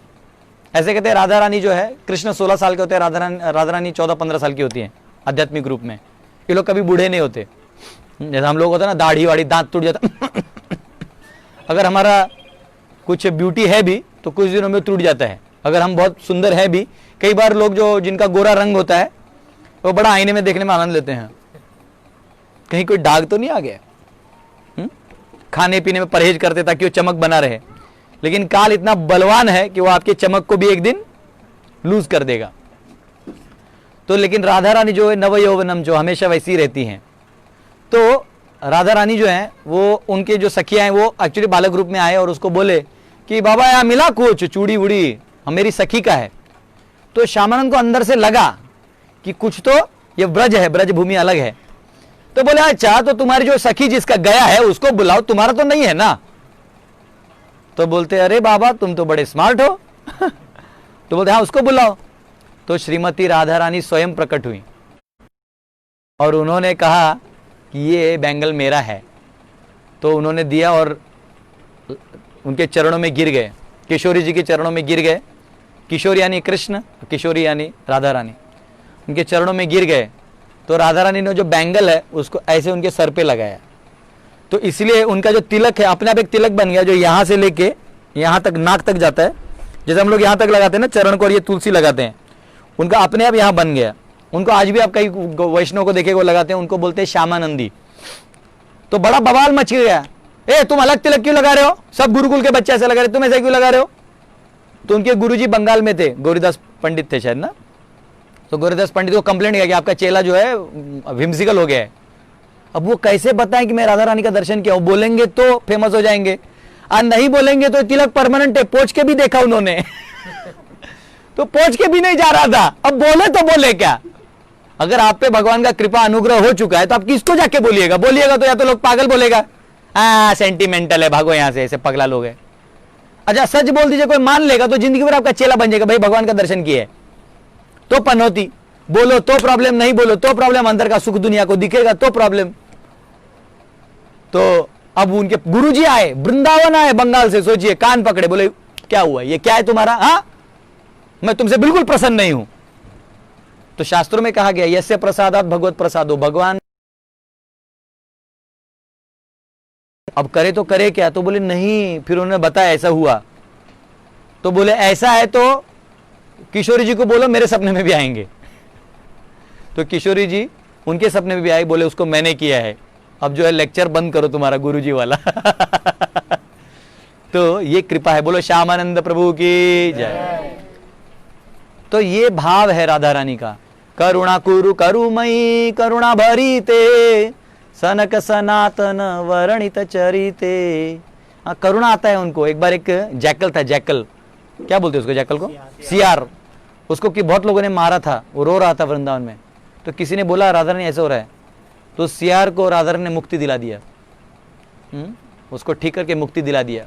ऐसे कहते हैं राधा रानी जो है, कृष्ण 16 साल के होते हैं, राधा रानी 14-15 साल की होती है आध्यात्मिक रूप में। ये लोग कभी बूढ़े नहीं होते, जैसा हम लोग होता है ना, दाढ़ी वाड़ी, दांत टूट जाता। अगर हमारा कुछ ब्यूटी है भी तो कुछ दिनों में टूट जाता है। अगर हम बहुत सुंदर है भी, कई बार लोग जो जिनका गोरा रंग होता है वो बड़ा आईने में देखने में आनंद लेते हैं, कहीं कोई दाग तो नहीं आ गया। खाने पीने में परहेज करते ताकि वो चमक बना रहे, लेकिन काल इतना बलवान है कि वो आपके चमक को भी एक दिन लूज कर देगा। तो लेकिन राधा रानी जो है नव यौवनम, जो हमेशा वैसी रहती हैं। तो राधा रानी जो है, वो उनके जो सखियां हैं वो एक्चुअली बालक रूप में आए और उसको बोले कि बाबा यहाँ मिला कुछ चूड़ी वूड़ी, हम मेरी सखी का है। तो श्यामानंद को अंदर से लगा कि कुछ तो ये ब्रज है, ब्रज भूमि अलग है। तो बोले अच्छा, तो तुम्हारी जो सखी जिसका गया है उसको बुलाओ, तुम्हारा तो नहीं है ना। तो बोलते अरे बाबा तुम तो बड़े स्मार्ट हो। तो बोलते हाँ उसको बुलाओ। तो श्रीमती राधा रानी स्वयं प्रकट हुई और उन्होंने कहा कि ये बैंगल मेरा है, तो उन्होंने दिया और उनके चरणों में गिर गए, किशोरी जी के चरणों में गिर गए। किशोर यानी कृष्ण, किशोरी यानी राधा रानी, उनके चरणों में गिर गए। तो राधा रानी ने जो बैंगल है उसको ऐसे उनके सर पे लगाया, तो इसलिए उनका जो तिलक है अपने आप एक तिलक बन गया, जो यहाँ से लेके यहाँ तक नाक तक जाता है। जैसे हम लोग यहाँ तक लगाते हैं ना चरण को, और ये तुलसी लगाते हैं, उनका अपने आप यहाँ बन गया। उनको आज भी आप कई वैष्णव को देखे वो लगाते हैं, उनको बोलते हैं श्यामानंदी। तो बड़ा बवाल मच गया, ए तुम अलग तिलक क्यों लगा रहे हो, सब गुरुकुल के बच्चे ऐसे लगा रहे, तुम ऐसे क्यों लगा रहे हो। तो उनके गुरुजी बंगाल में थे, गौरीदास पंडित थे शायद ना, तो गौरीदास पंडित को कंप्लेंट किया कि आपका चेला जो है व्हिम्सिकल हो गया है। अब वो कैसे बताएं कि मैं राधा रानी का दर्शन किया हूं, बोलेंगे तो फेमस हो जाएंगे, और नहीं बोलेंगे तो तिलक परमानेंट है। पोंछ के भी देखा उन्होंने तो पोंछ के भी नहीं जा रहा था, अब बोले तो बोले क्या। अगर आप पे भगवान का कृपा अनुग्रह हो चुका है तो आप किसको जाके बोलिएगा, बोलिएगा तो या तो लोग पागल बोलेगा, सेंटिमेंटल है भागो यहां से, ऐसे पगला लोग है। अच्छा सच बोल दीजिए, कोई मान लेगा तो जिंदगी भर आपका चेला बन जाएगा, भाई भगवान का दर्शन किए तो पनौती, बोलो तो प्रॉब्लम, नहीं बोलो तो प्रॉब्लम, अंदर का सुख दुनिया को दिखेगा तो प्रॉब्लम। तो अब उनके गुरुजी आए, वृंदावन आए बंगाल से, सोचिए कान पकड़े, बोले क्या हुआ, ये क्या है तुम्हारा, हाँ मैं तुमसे बिल्कुल प्रसन्न नहीं हूं। तो शास्त्रों में कहा गया यस्य प्रसादात भगवत प्रसादो, भगवान अब करे तो करे क्या। तो बोले नहीं, फिर उन्होंने बताया ऐसा हुआ। तो बोले ऐसा है तो किशोरी जी को बोलो मेरे सपने में भी आएंगे। तो किशोरी जी उनके सपने में भी आए, बोले उसको मैंने किया है, अब जो है लेक्चर बंद करो तुम्हारा गुरुजी वाला तो ये कृपा है, बोलो श्यामानंद प्रभु की जय। तो ये भाव है राधा रानी का, करुणा कुरु करुमयी करुणा भरीते सनक सनातन वर्णित चरिते। करुणा आता है उनको। एक बार एक जैकल था, जैकल क्या बोलते उसको, जैकल को सियार, उसको कि बहुत लोगों ने मारा था, वो रो रहा था वृंदावन में। तो किसी ने बोला राधा रानी ऐसे हो रहा है, तो सियार को राधा रानी ने मुक्ति दिला दिया, उसको ठीक करके मुक्ति दिला दिया।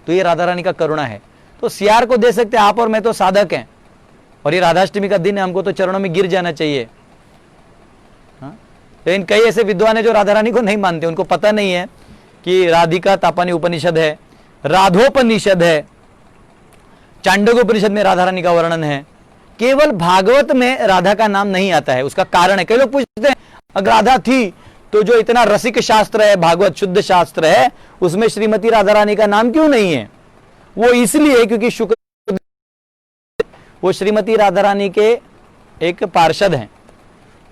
तो ये राधा रानी का करुणा है। तो सियार को दे सकते आप और मैं तो साधक हैं, और ये राधाष्टमी का दिन है, हमको तो चरणों में गिर जाना चाहिए। लेकिन कई ऐसे विद्वान है जो राधा रानी को नहीं मानते, उनको पता नहीं है कि राधिका तापानी उपनिषद है, राधोपनिषद है, चांडोग्योपनिषद में राधा रानी का वर्णन है, केवल भागवत में राधा का नाम नहीं आता है। उसका कारण है, कई लोग पूछते हैं अगर राधा थी तो जो इतना रसिक शास्त्र है, भागवत शुद्ध शास्त्र है, उसमें श्रीमती राधा रानी का नाम क्यों नहीं है। वो इसलिए क्योंकि शुक्र वो श्रीमती राधा रानी के एक पार्षद हैं,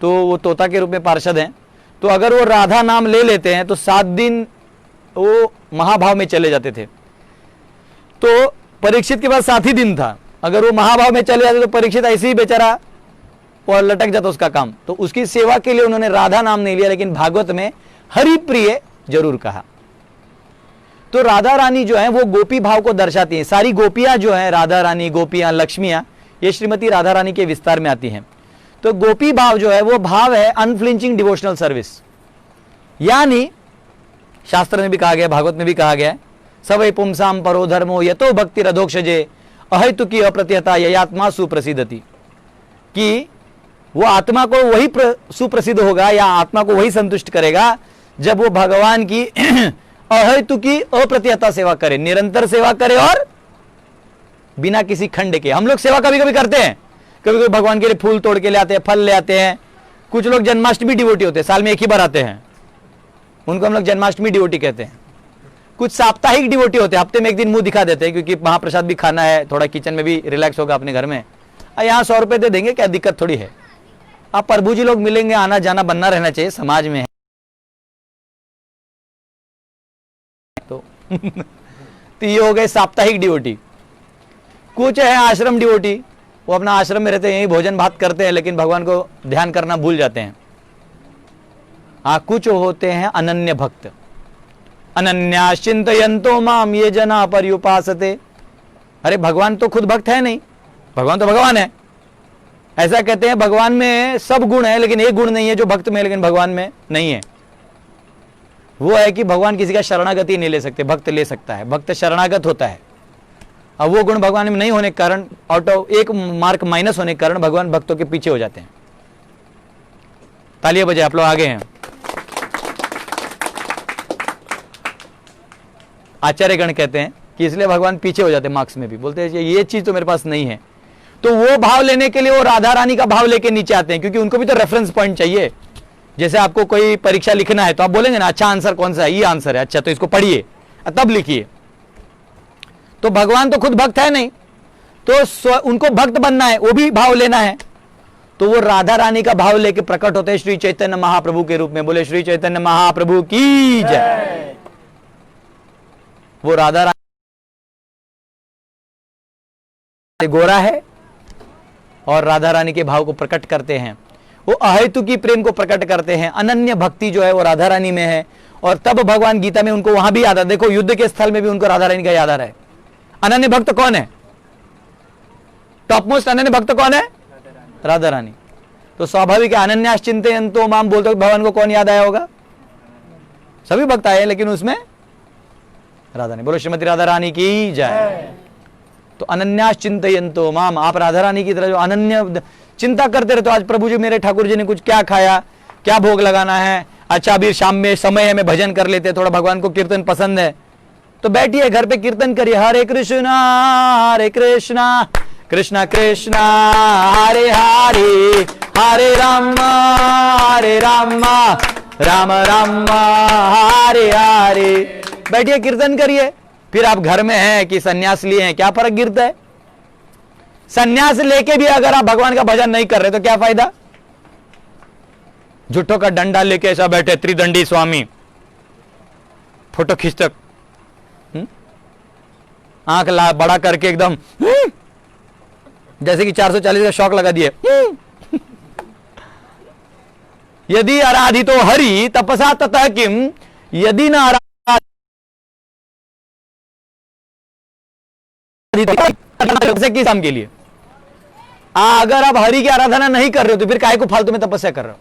तो वो तोता के रूप में पार्षद हैं। तो अगर वो राधा नाम ले लेते हैं तो 7 दिन वो महाभाव में चले जाते थे। तो परीक्षित के पास 7 ही दिन था, अगर वो महाभाव में चले जाते तो परीक्षित ऐसे ही बेचारा और लटक जाता उसका काम। तो उसकी सेवा के लिए उन्होंने राधा नाम नहीं लिया, लेकिन भागवत में हरिप्रिय जरूर कहा। तो राधा रानी जो है वो गोपी भाव को दर्शाती है। सारी गोपियां जो है, राधा रानी, गोपियां, लक्ष्मियां, ये श्रीमती राधा रानी के विस्तार में आती हैं। तो गोपी भाव जो है वो भाव है अनफ्लिंचिंग डिवोशनल सर्विस, यानी शास्त्र में भी कहा गया, भागवत में भी कहा गया है, सवै पुंसाम परो धर्मो यतो भक्ति रधोक्षजे अहेतुकी अप्रत्यता ययात्मा सुप्रसिद्धति, कि वो आत्मा को वही सुप्रसिद्ध होगा या आत्मा को वही संतुष्ट करेगा जब वो भगवान की अहेतुकी अप्रत्यता सेवा करे, निरंतर सेवा करे और बिना किसी खंड के। हम लोग सेवा कभी कभी करते हैं, कभी कभी भगवान के लिए फूल तोड़ के ले आते हैं, फल ले आते हैं। कुछ लोग जन्माष्टमी डिवोटी होते हैं, साल में एक ही बार आते हैं, उनको हम लोग जन्माष्टमी डिवोटी कहते हैं। कुछ साप्ताहिक डिवोटी होते हैं, हफ्ते में एक दिन मुंह दिखा देते हैं, क्योंकि महाप्रसाद भी खाना है, थोड़ा किचन में भी रिलैक्स होगा अपने घर में। यहाँ 100 रुपए दे देंगे, क्या दिक्कत थोड़ी है। आप प्रभु जी लोग मिलेंगे, आना जाना बनना रहना चाहिए समाज में तो तो ये हो गए साप्ताहिक डिवोटी। कुछ है आश्रम डिवोटी, वो अपना आश्रम में रहते हैं, यही भोजन भात करते हैं, लेकिन भगवान को ध्यान करना भूल जाते हैं। कुछ होते हैं अनन्य भक्त, अनन्या चिंतयन्तो माम ये जना पर्युपासते। अरे भगवान तो खुद भक्त है नहीं, भगवान तो भगवान है। ऐसा कहते हैं भगवान में सब गुण है, लेकिन एक गुण नहीं है जो भक्त में, लेकिन भगवान में नहीं है। वो है कि भगवान किसी का शरणागति नहीं ले सकते, भक्त ले सकता है, भक्त शरणागत होता है। अब वो गुण भगवान में नहीं होने के कारण, आउट ऑफ 1 मार्क माइनस होने के कारण भगवान भक्तों के पीछे हो जाते हैं। तालियां बजाए, आप लोग आगे हैं। आचार्यगण कहते हैं कि इसलिए भगवान पीछे हो जाते मार्क्स में भी, बोलते हैं ये चीज तो मेरे पास नहीं है। तो वो भाव लेने के लिए वो राधा रानी का भाव लेके नीचे आते हैं, क्योंकि उनको भी तो रेफरेंस पॉइंट चाहिए। जैसे आपको कोई परीक्षा लिखना है तो आप बोलेंगे ना अच्छा आंसर कौन सा है, ये आंसर है, अच्छा तो इसको पढ़िए तब लिखिए। तो भगवान तो खुद भक्त है नहीं, तो उनको भक्त बनना है, वो भी भाव लेना है। तो वो राधा रानी का भाव लेके प्रकट होते हैं श्री चैतन्य महाप्रभु के रूप में। बोले श्री चैतन्य महाप्रभु की जय। वो राधा रानी गोरा है और राधा रानी के भाव को प्रकट करते हैं। वो अहेतुकी प्रेम को प्रकट करते हैं। अनन्य भक्ति जो है वो राधा रानी में है। और तब भगवान गीता में उनको वहां भी याद आ, देखो युद्ध के स्थल में भी उनको राधा रानी का याद आ रहा है। अनन्य भक्त कौन है? टॉप मोस्ट अनन्य भक्त कौन है? राधा रानी। तो स्वाभाविक है अनन्यास चिंतयन्तो माम बोलते भगवान को कौन याद आया होगा? सभी भक्त आए लेकिन उसमें राधा रानी। बोलो श्रीमती राधा रानी की जय। तो अनन्यास चिंतयन्तो माम, आप राधा रानी की तरह जो अनन्य चिंता करते रहते हो, आज प्रभु जी मेरे ठाकुर जी ने कुछ क्या खाया, क्या भोग लगाना है, अच्छा अभी शाम में समय में भजन कर लेते, थोड़ा भगवान को कीर्तन पसंद है तो बैठिए घर पे कीर्तन करिए। हरे कृष्णा कृष्णा कृष्णा हरे हरे, हरे राम राम राम हरे हरे। बैठिए कीर्तन करिए। फिर आप घर में हैं कि सन्यास लिए हैं, क्या फर्क गिरता है? सन्यास लेके भी अगर आप भगवान का भजन नहीं कर रहे तो क्या फायदा? झूठों का डंडा लेके ऐसा बैठे त्रिदंडी स्वामी, फोटो खींचते आंख बड़ा करके एकदम जैसे कि 440 का शौक लगा दिए। यदि आराधितो हरि तपसा ततः किम, यदि न आराधित किस के लिए? अगर आप हरि की आराधना नहीं कर रहे हो तो फिर काहे को फालतू में तपस्या कर रहे हो?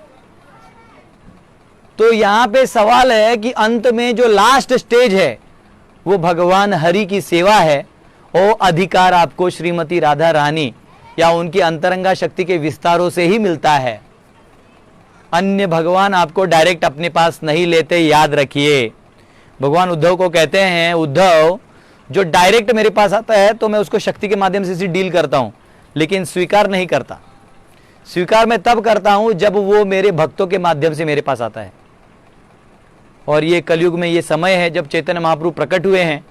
तो यहां पे सवाल है कि अंत में जो लास्ट स्टेज है वो भगवान हरि की सेवा है। वो अधिकार आपको श्रीमती राधा रानी या उनकी अंतरंगा शक्ति के विस्तारों से ही मिलता है। अन्य भगवान आपको डायरेक्ट अपने पास नहीं लेते, याद रखिए। भगवान उद्धव को कहते हैं, उद्धव जो डायरेक्ट मेरे पास आता है तो मैं उसको शक्ति के माध्यम से डील करता हूं, लेकिन स्वीकार नहीं करता। स्वीकार मैं तब करता हूं जब वो मेरे भक्तों के माध्यम से मेरे पास आता है। और ये कलयुग में ये समय है जब चैतन्य महाप्रभु प्रकट हुए हैं।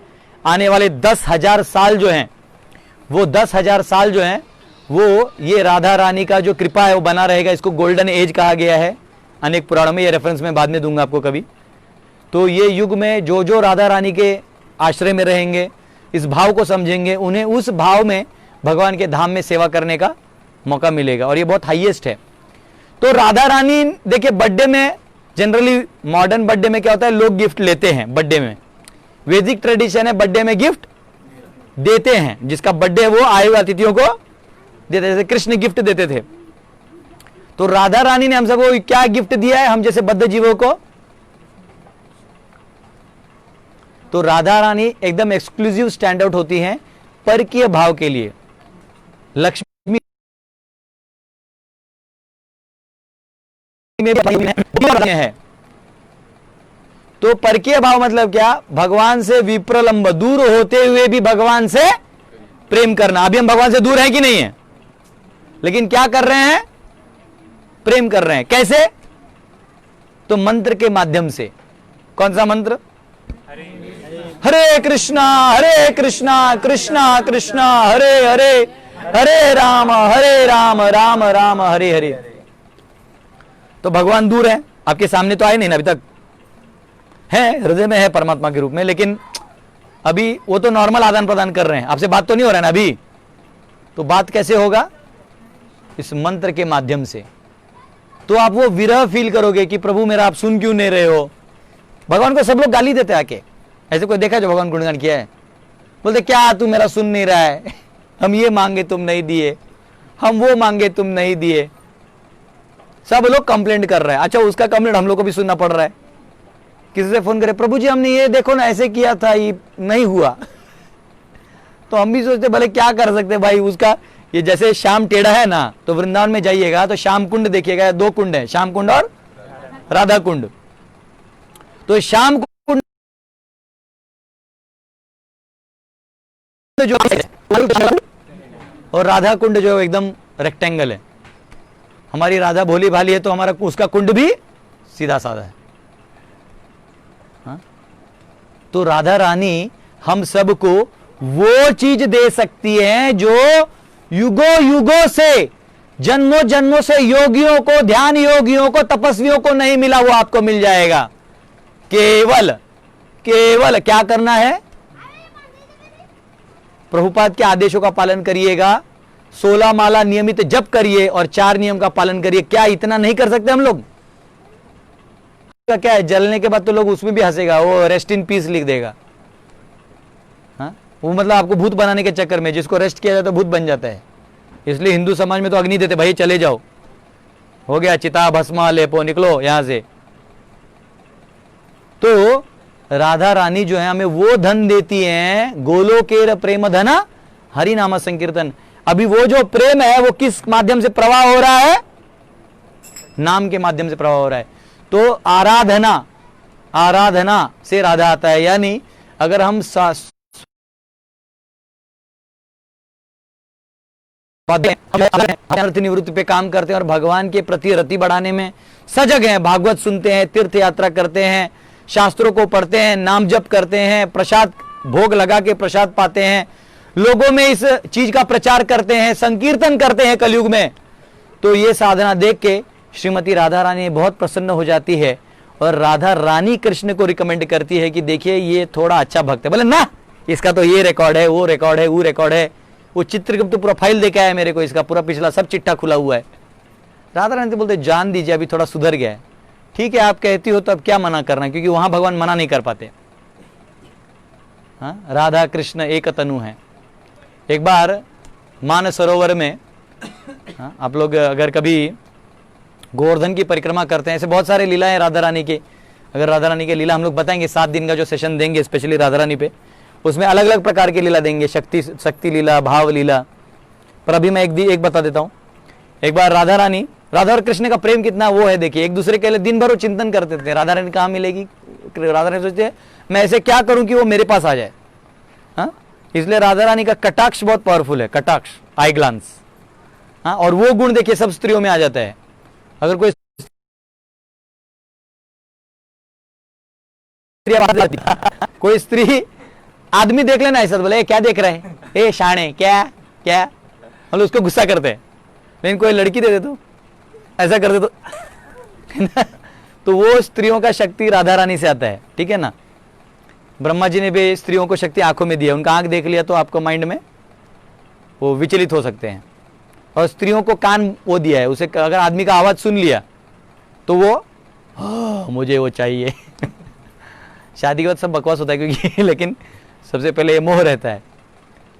आने वाले 10,000 साल जो हैं, वो 10,000 साल जो हैं वो ये राधा रानी का जो कृपा है वो बना रहेगा। इसको गोल्डन एज कहा गया है अनेक पुराणों में। ये रेफरेंस मैं बाद में दूंगा आपको कभी। तो ये युग में जो जो राधा रानी के आश्रय में रहेंगे, इस भाव को समझेंगे, उन्हें उस भाव में भगवान के धाम में सेवा करने का मौका मिलेगा। और ये बहुत हाईएस्ट है। तो राधा रानी देखिए, बर्थडे में जनरली मॉडर्न बर्थडे में क्या होता है, लोग गिफ्ट लेते हैं। बर्थडे में वैदिक ट्रेडिशन है, बर्थडे में गिफ्ट देते हैं। जिसका बर्थडे वो आए हुए अतिथियों को देते, जैसे कृष्ण गिफ्ट देते थे। तो राधा रानी ने हम सबको क्या गिफ्ट दिया है, हम जैसे बद्ध जीवों को? तो राधा रानी एकदम एक्सक्लूसिव स्टैंड आउट होती हैं परकीय भाव के लिए। लक्ष्मी है। तो परकीय भाव मतलब क्या? भगवान से विप्रलंब, दूर होते हुए भी भगवान से प्रेम करना। अभी हम भगवान से दूर हैं कि नहीं है, लेकिन क्या कर रहे हैं? प्रेम कर रहे हैं। कैसे? तो मंत्र के माध्यम से। कौन सा मंत्र? हरे कृष्णा कृष्णा कृष्णा हरे हरे, हरे राम राम राम हरे हरे। तो भगवान दूर है, आपके सामने तो आए नहीं ना अभी तक, है हृदय में है परमात्मा के रूप में, लेकिन अभी वो तो नॉर्मल आदान प्रदान कर रहे हैं, आपसे बात तो नहीं हो रहा है ना अभी। तो बात कैसे होगा? इस मंत्र के माध्यम से। तो आप वो विरह फील करोगे कि प्रभु मेरा आप सुन क्यों नहीं रहे हो। भगवान को सब लोग गाली देते आके। ऐसे कोई देखा जो भगवान गुणगान किया है? बोलते क्या तू मेरा सुन नहीं रहा है, हम ये मांगे तुम नहीं दिए, हम वो मांगे तुम नहीं दिए। सब लोग कंप्लेंट कर रहे हैं। अच्छा, उसका कंप्लेंट हम लोग को भी सुनना पड़ रहा है। किसी से फोन करे, प्रभु जी हमने ये देखो ना ऐसे किया था, ये नहीं हुआ। तो हम भी सोचते भले क्या कर सकते भाई उसका। ये जैसे श्याम टेढ़ा है ना, तो वृंदावन में जाइएगा तो श्याम कुंड देखिएगा, 2 कुंड है, श्याम कुंड और राधा कुंड। तो श्याम कुंड जो और राधा कुंड जो एकदम रेक्टेंगल है। हमारी राधा भोली भाली है तो हमारा उसका कुंड भी सीधा साधा है। हाँ? तो राधा रानी हम सबको वो चीज दे सकती है जो युगों युगों से, जन्मों जन्मों से योगियों को, ध्यान योगियों को, तपस्वियों को नहीं मिला, वो आपको मिल जाएगा। केवल केवल क्या करना है? प्रभुपाद के आदेशों का पालन करिएगा, 16 माला नियमित जप करिए और 4 नियम का पालन करिए। क्या इतना नहीं कर सकते हम लोग? क्या है, जलने के बाद तो लोग उसमें भी हंसेगा, वो रेस्ट इन पीस लिख देगा। हाँ? वो मतलब आपको भूत बनाने के चक्कर में, जिसको रेस्ट किया जाए तो भूत बन जाता है। इसलिए हिंदू समाज में तो अग्नि देते, भाई चले जाओ, हो गया, चिता भस्मा लेपो, निकलो यहां से। तो राधा रानी जो है हमें वो धन देती हैं, गोलोकेर प्रेम धना हरि नाम संकीर्तन। अभी वो जो प्रेम है वो किस माध्यम से प्रवाह हो रहा है? नाम के माध्यम से प्रवाह हो रहा है। तो आराधना, आराधना से राधा आता है। यानी अगर हम निवृत्ति पे काम करते हैं और भगवान के प्रति रति बढ़ाने में सजग हैं, भागवत सुनते हैं, तीर्थ यात्रा करते हैं, शास्त्रों को पढ़ते हैं, नाम जप करते हैं, प्रसाद भोग लगा के प्रसाद पाते हैं, लोगों में इस चीज का प्रचार करते हैं, संकीर्तन करते हैं कलयुग में, तो ये साधना देख के श्रीमती राधा रानी बहुत प्रसन्न हो जाती है और राधा रानी कृष्ण को रिकमेंड करती है कि देखिए ये थोड़ा अच्छा भक्त है। बोले ना, इसका तो ये रिकॉर्ड है, वो रिकॉर्ड है, वो रिकॉर्ड है, वो चित्रगुप्त प्रोफाइल देखा है मेरे को, इसका पूरा पिछला सब चिट्ठा खुला हुआ है। राधा रानी बोलते जान दीजिए, अभी थोड़ा सुधर गया है। ठीक है, आप कहती हो तो अब क्या मना करना, क्योंकि वहां भगवान मना नहीं कर पाते। हाँ? राधा कृष्ण एक तनु है। एक बार मानस सरोवर में, हाँ, आप लोग अगर कभी गोवर्धन की परिक्रमा करते हैं, ऐसे बहुत सारे लीला है राधा रानी के। अगर राधा रानी के लीला हम लोग बताएंगे, 7 दिन का जो सेशन देंगे स्पेशली राधा रानी पे, उसमें अलग अलग प्रकार की लीला देंगे, शक्ति लीला, भाव लीला। पर अभी मैं एक बता देता हूं। एक बार राधा रानी, राधा और कृष्ण का प्रेम कितना वो है देखिए, एक दूसरे के लिए दिन भर वो चिंतन करते थे। राधा रानी कहाँ मिलेगी, राधा रानी सोचते मैं ऐसे क्या करूं कि वो मेरे पास आ जाए। हाँ? इसलिए राधा रानी का कटाक्ष बहुत पावरफुल है, कटाक्ष, आई ग्लांस। हाँ? और वो गुण देखिए सब स्त्रियों में आ जाता है। अगर कोई स्त्री आदमी देख लेना ऐसा, बोले क्या देख रहे हैं, ए शाणे, क्या क्या, हम लोग उसको गुस्सा करते हैं। लेकिन कोई लड़की दे दे तो ऐसा कर दे तो वो स्त्रियों का शक्ति राधा रानी से आता है। ठीक है ना? ब्रह्मा जी ने भी स्त्रियों को शक्ति आंखों में दी है। उनका आंख देख लिया तो आपको माइंड में वो विचलित हो सकते हैं। और स्त्रियों को कान वो दिया है, उसे अगर आदमी का आवाज सुन लिया तो वो मुझे वो चाहिए। शादी के बाद सब बकवास होता है क्योंकि लेकिन सबसे पहले ये मोह रहता है।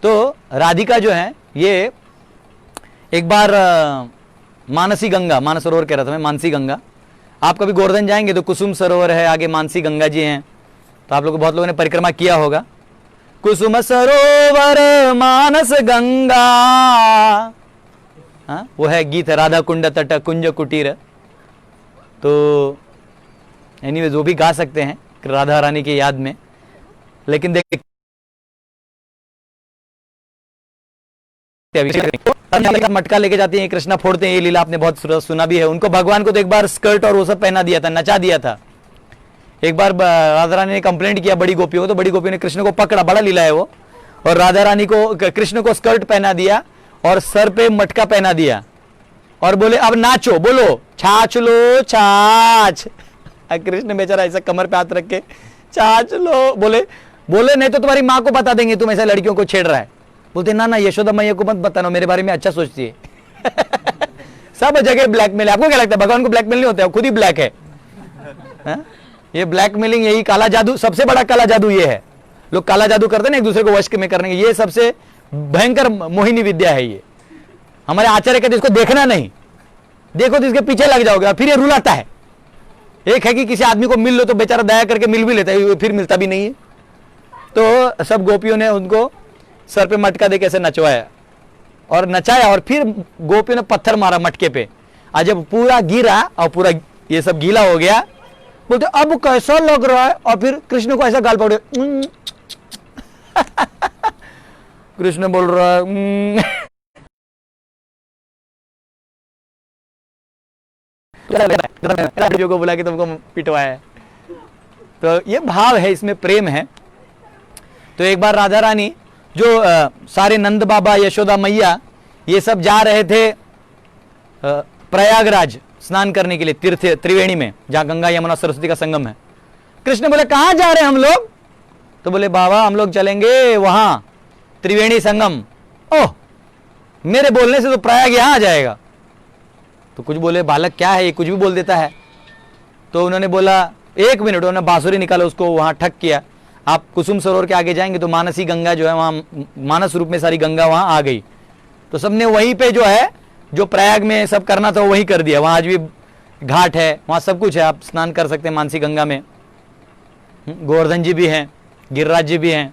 तो राधिका जो है ये एक बार मानसी गंगा, मानस सरोवर कह रहा था मैं, मानसी गंगा। आप कभी गोवर्धन जाएंगे तो कुसुम सरोवर है, आगे मानसी गंगा जी हैं, तो आप लोग बहुत लोगों ने परिक्रमा किया होगा। कुसुम सरोवर मानस गंगा, हाँ वो है गीत है, राधा कुंड तट कुंज कुटीर। तो एनीवेज वो भी गा सकते हैं राधा रानी की याद में। लेकिन देख मटका लेके जाती हैं, कृष्णा फोड़ते हैं, ये लीला आपने बहुत सुना भी है। उनको भगवान को तो एक बार स्कर्ट और वो सब पहना दिया था, नचा दिया था। एक बार राधा रानी ने कंप्लेंट किया बड़ी गोपियों को, तो बड़ी गोपियों ने कृष्ण को पकड़ा, बड़ा लीला है वो, और राधा रानी को, कृष्ण को स्कर्ट पहना दिया और सर पे मटका पहना दिया और बोले अब नाचो, बोलो छाछ लो छाछ। कृष्ण बेचारा ऐसा कमर पे हाथ रख के छाछ लो, बोले नहीं तो तुम्हारी माँ को बता देंगे तुम ऐसा लड़कियों को छेड़ रहा है। बोलते ना ना यशोदा मैया को मत बताना, मेरे बारे में अच्छा सोचती है। सब जगह ब्लैकमेल है। आपको क्या लगता है भगवान को ब्लैकमेल नहीं होता है, खुद ही ब्लैक है। ये ब्लैकमेलिंग, यही काला जादू, सबसे बड़ा काला जादू ये है। लोग काला जादू करते हैं ना एक दूसरे को वश में करने के, ये सबसे भयंकर मोहिनी विद्या है। ये हमारे आचार्य कहते इसको देखना नहीं, देखो तो इसके पीछे लग जाओगे। और फिर ये रुलाता है। एक है कि किसी आदमी को मिल लो तो बेचारा दया करके मिल भी लेता है, फिर मिलता भी नहीं है। तो सब गोपियों ने उनको सर पे मटका दे कैसे नचवाया और नचाया, और फिर गोपियों ने पत्थर मारा मटके पे, और जब पूरा गिरा और पूरा ये सब गीला हो गया, बोलते अब कैसा लग रहा है, और फिर कृष्ण को ऐसा गाल पकड़े कृष्ण बोल रहा है को बोला कि तुमको पिटवाया है। तो ये भाव है, इसमें प्रेम है। तो एक बार राधा रानी जो सारे नंद बाबा, यशोदा मैया, ये सब जा रहे थे प्रयागराज स्नान करने के लिए, तीर्थ त्रिवेणी में, जहां गंगा यमुना सरस्वती का संगम है। कृष्ण बोले कहां जा रहे हैं हम लोग? तो बोले बाबा हम लोग चलेंगे वहां त्रिवेणी संगम। ओह, मेरे बोलने से तो प्रयाग यहां आ जाएगा। तो कुछ बोले बालक क्या है ये, कुछ भी बोल देता है। तो उन्होंने बोला 1 मिनट, उन्होंने बांसुरी निकाला, उसको वहां ठक किया। आप कुसुम सरोवर के आगे जाएंगे तो मानसी गंगा जो है वहां, मानस रूप में सारी गंगा वहां आ गई। तो सबने वहीं पे जो है, जो प्रयाग में सब करना था वहीं कर दिया। वहां आज भी घाट है, वहां सब कुछ है, आप स्नान कर सकते हैं मानसी गंगा में। गोवर्धन जी भी हैं, गिरिराज जी भी हैं।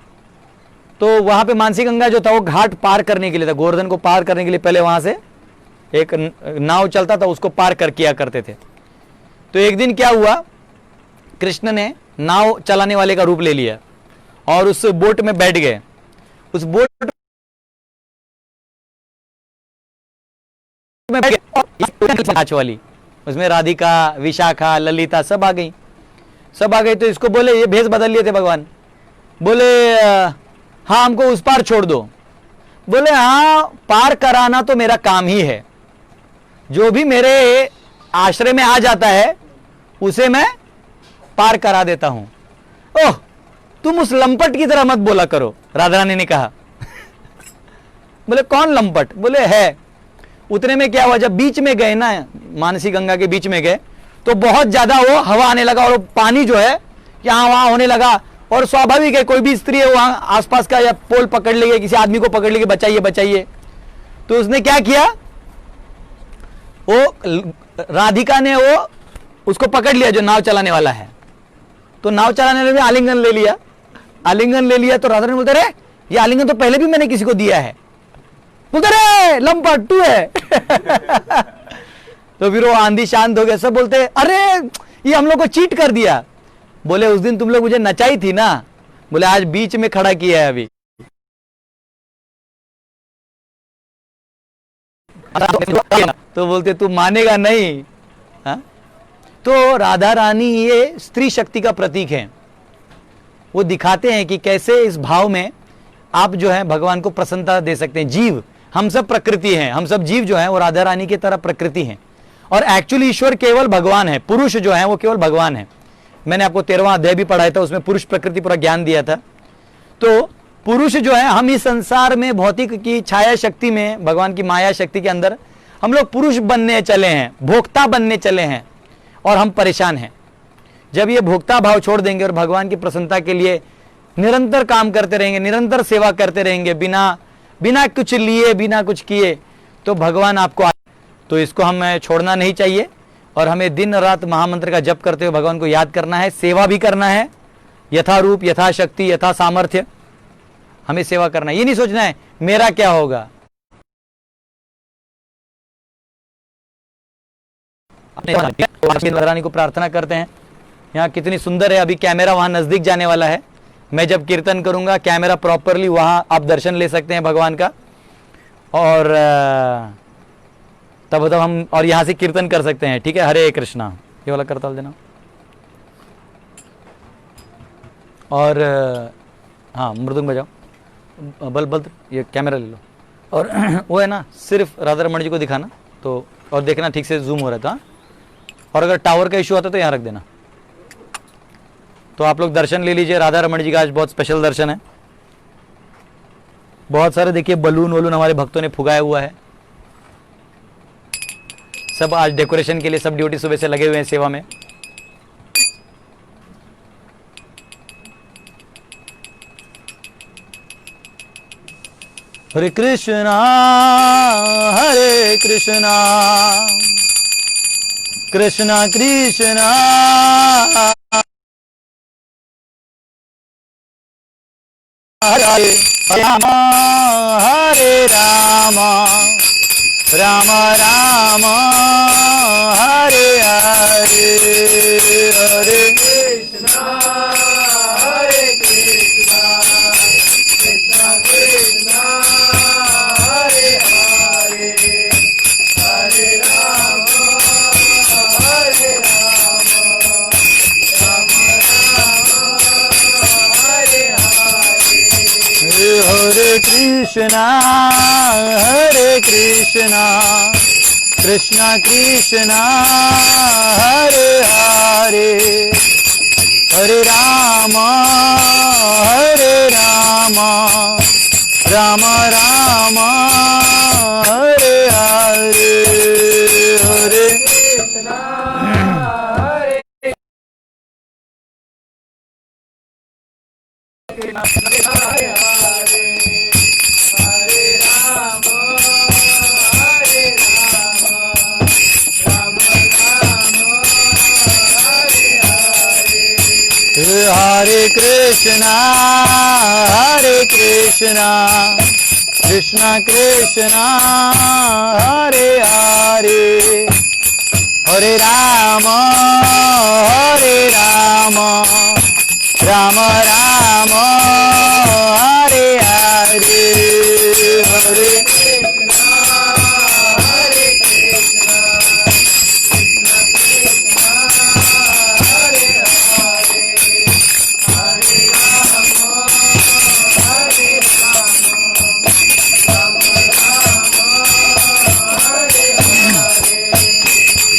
तो वहां पे मानसी गंगा जो था वो घाट पार करने के लिए था। गोवर्धन को पार करने के लिए पहले वहां से एक नाव चलता था, उसको पार कर किया करते थे। तो एक दिन क्या हुआ, कृष्ण ने नाव चलाने वाले का रूप ले लिया और उस बोट में बैठ गए। उस बोट में बैठ गए कांच वाली, उसमें राधिका, विशाखा, ललिता सब आ गई, सब आ गई। तो इसको बोले, ये भेष बदल लिए थे भगवान, बोले हाँ हमको उस पार छोड़ दो। बोले हाँ, पार कराना तो मेरा काम ही है, जो भी मेरे आश्रय में आ जाता है उसे मैं पार करा देता हूं। ओह, तुम उस लंपट की तरह मत बोला करो, राधा रानी ने कहा। बोले कौन लंपट? बोले है। उतने में क्या हुआ, जब बीच में गए ना, मानसी गंगा के बीच में गए, तो बहुत ज्यादा वो हवा आने लगा और पानी जो है यहां वहां होने लगा। और स्वाभाविक है, कोई भी स्त्री है वहां आसपास का या पोल पकड़ लेगी, किसी आदमी को पकड़ लेगी, बचाइए बचाइए। तो उसने क्या किया, वो राधिका ने वो उसको पकड़ लिया जो नाव चलाने वाला है। तो नाव चलाने वाले ने आलिंगन ले लिया, आलिंगन ले लिया। तो राधा ने बोलते, अरे ये आलिंगन तो पहले भी मैंने किसी को दिया है। बोलते रे लंपट तू है। तो फिर वो आंधी शांत हो गया, सब बोलते अरे ये हम लोग को चीट कर दिया। बोले उस दिन तुम लोग मुझे नचाई थी ना, बोले आज बीच में खड़ा किया है अभी। तो बोलते तू मानेगा नहीं। हा? तो राधा रानी ये स्त्री शक्ति का प्रतीक है। वो दिखाते हैं कि कैसे इस भाव में आप जो है भगवान को प्रसन्नता दे सकते हैं। जीव, हम सब प्रकृति हैं, हम सब जीव जो है वो राधा रानी की तरह प्रकृति हैं। और एक्चुअली ईश्वर केवल भगवान है, पुरुष जो है वो केवल भगवान है। मैंने आपको 13वां अध्याय भी पढ़ाया था, उसमें पुरुष प्रकृति पूरा ज्ञान दिया था। तो पुरुष जो है, हम इस संसार में भौतिक की छाया शक्ति में, भगवान की माया शक्ति के अंदर हम लोग पुरुष बनने चले हैं, भोक्ता बनने चले हैं और हम परेशान हैं। जब ये भोक्ता भाव छोड़ देंगे और भगवान की प्रसन्नता के लिए निरंतर काम करते रहेंगे, निरंतर सेवा करते रहेंगे, बिना कुछ लिए, बिना कुछ किए, तो भगवान आपको, तो इसको हमें छोड़ना नहीं चाहिए। और हमें दिन रात महामंत्र का जप करते हुए भगवान को याद करना है, सेवा भी करना है, यथा रूप, यथा शक्ति, यथा सामर्थ्य हमें सेवा करना है। ये नहीं सोचना है मेरा क्या होगा। रानी को प्रार्थना करते हैं। यहाँ कितनी सुंदर है, अभी कैमरा वहां नजदीक जाने वाला है। मैं जब कीर्तन करूंगा कैमरा प्रॉपरली वहां आप दर्शन ले सकते हैं भगवान का, और तब हम और यहां से कीर्तन कर सकते हैं। ठीक है, हरे कृष्णा, ये वाला करताल देना। और हाँ, मृदंग बजाओ, बल ये कैमरा ले लो। और वो है ना, सिर्फ राधा रमण जी को दिखाना, तो और देखना ठीक से जूम हो रहा था। और अगर टावर का इशू आता तो यहाँ रख देना। तो आप लोग दर्शन ले लीजिए। राधा रमण जी का आज बहुत स्पेशल दर्शन है। बहुत सारे देखिए बलून वलून हमारे भक्तों ने फुगाया हुआ है। सब आज डेकोरेशन के लिए सब ड्यूटी सुबह से लगे हुए हैं सेवा में। हरे कृष्णा कृष्णा कृष्णा हरे राम हरे Ram Ram Ram Hare Hare. Krishna Hare Krishna Krishna Krishna Hare Hare Hare Rama Hare Rama Rama Rama Hare Hare Hare Hare Krishna Krishna Krishna Hare Hare Hare Rama Rama Rama Hare Hare Hare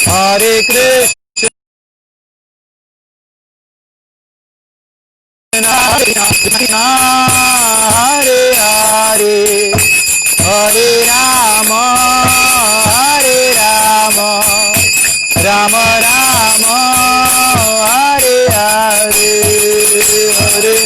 Hare Krishna Krishna Hare Hare Hare Rama Rama Rama Hare Hare Hare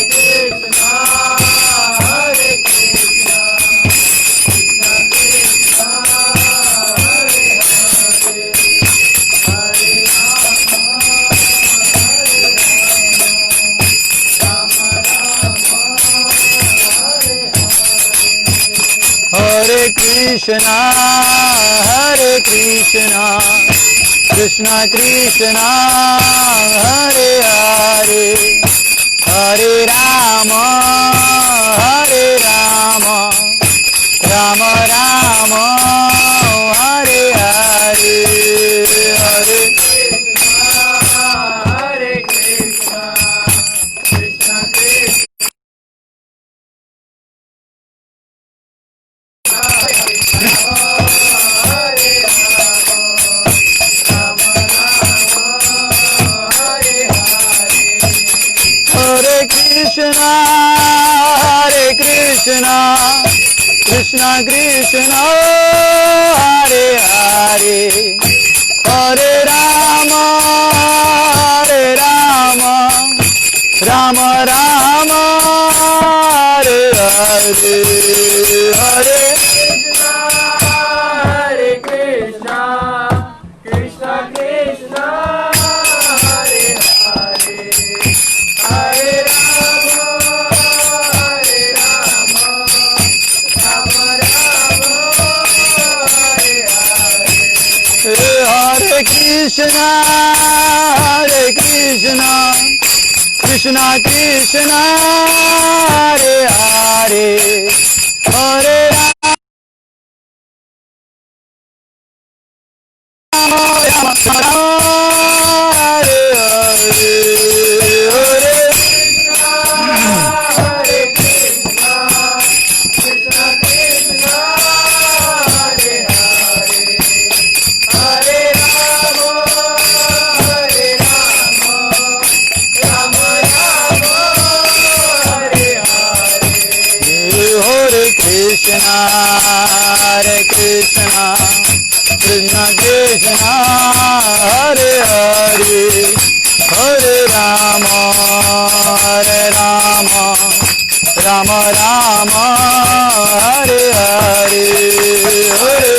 Hare Krishna Krishna Krishna Hare Hare Hare Rama Rama Rama Hare Hare Hare Krishna Krishna Krishna Hare Hare Hare Rama Rama Rama Hare Hare Hare Krishna Krishna Krishna Hare Hare Hare Rama Hare Krishna Krishna Krishna Hare Hare Hare Rama Hare Hare Hare Hare Krishna Krishna Krishna Hare Hare Hare Rama Rama Rama Hare Hare Hare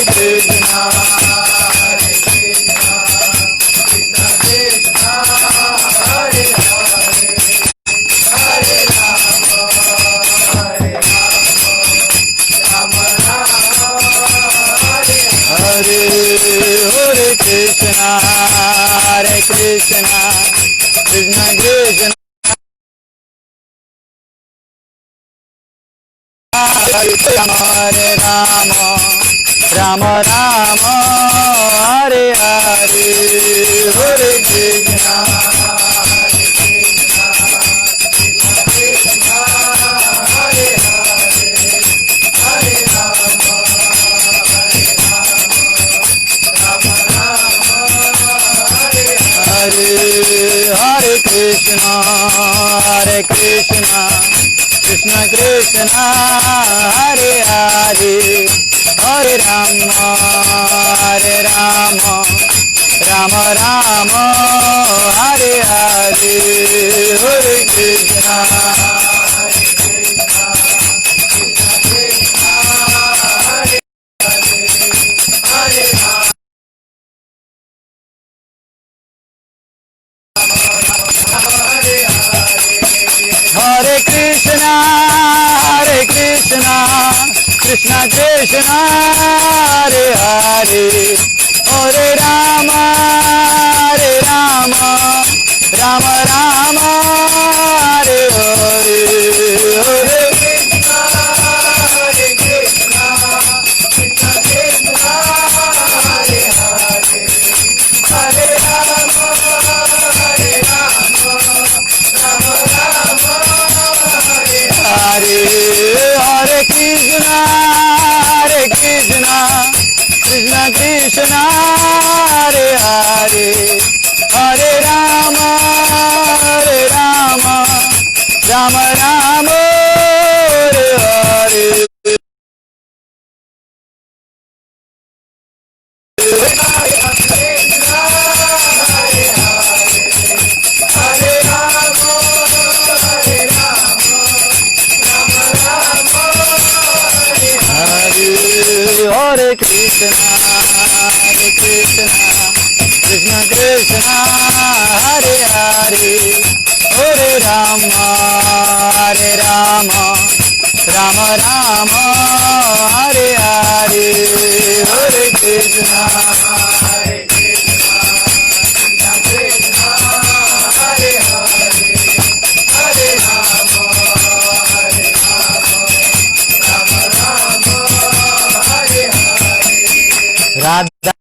Krishna Hare Krishna Krishna Krishna Hare Rama Rama Rama Hare Hare Hare Krishna Hare हरे कृष्णा कृष्ण कृष्ण हरे हरे, हरे राम राम राम हरे हरे, हरे कृष्णा हरे कृष्णा कृष्ण कृष्ण हरे हरे, हरे राम राम राम हरे हरे, हरे हरे हरे कृष्णा कृष्ण कृष्ण हरे हरे, हरे राम राम राम हरे हरे, हरे कृष्णा कृष्ण कृष्ण हरे हरे, हरे राम राम राम हरे हरे, हरे कृष्णा राधा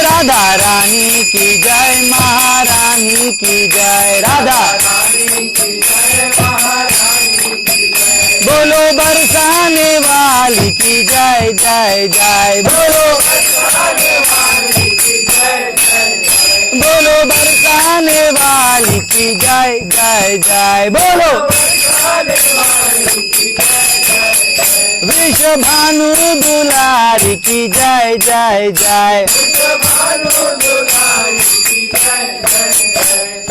राधा रानी की जय, महारानी की जय, राधा बोलो बरसाने वाली की जय जय जय, बोलो बरसाने वाली की जय जय जय, बोलो विश्व भानु दुलारी की जय जय जय,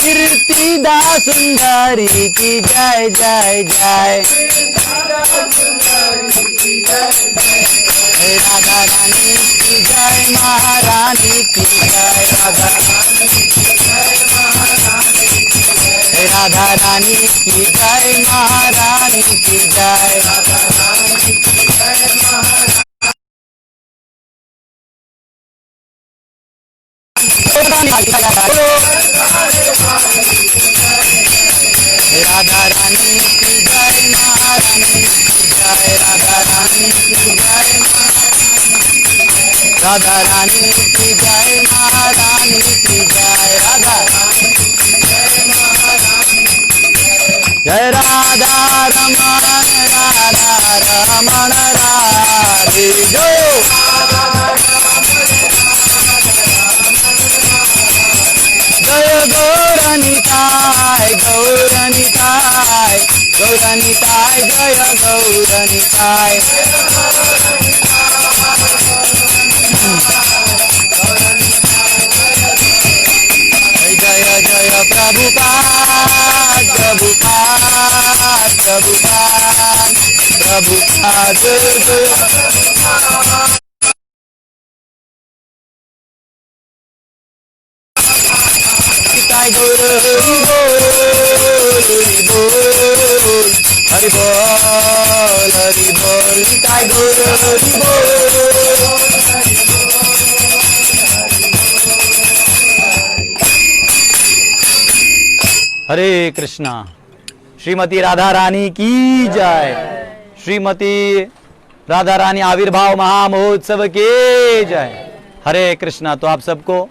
कीर्तिदा सुंदरी की जय जय जय, राधा रानी की जय, महारानी की जय, राधा रानी की जय, महारानी की जय, राधा रानी की जय, महारानी की जय, राधा रानी की जय, राधा रानी की जय, महारानी की जय, राधा जय, राधा रमण राधे जय, जय गौरनिताय गौरनिताय गौरनिताय, जय गौरनिताय, जय जय प्रभुपाद प्रभुपाद प्रभुपाद प्रभुपाद, जय गौर हरि बोल निताय गौर हरि बोल, हरे कृष्णा। श्रीमती राधा रानी की जय, श्रीमती राधा रानी आविर्भाव महामहोत्सव के जय, हरे कृष्णा। तो आप सबको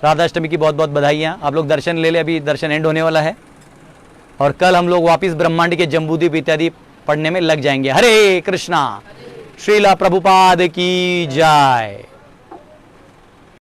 राधाष्टमी की बहुत बहुत बधाइयाँ। आप लोग दर्शन ले ले, अभी दर्शन एंड होने वाला है और कल हम लोग वापस ब्रह्मांड के जम्बूद्वीप इत्यादि पढ़ने में लग जाएंगे। हरे कृष्णा। श्रीला प्रभुपाद की जय।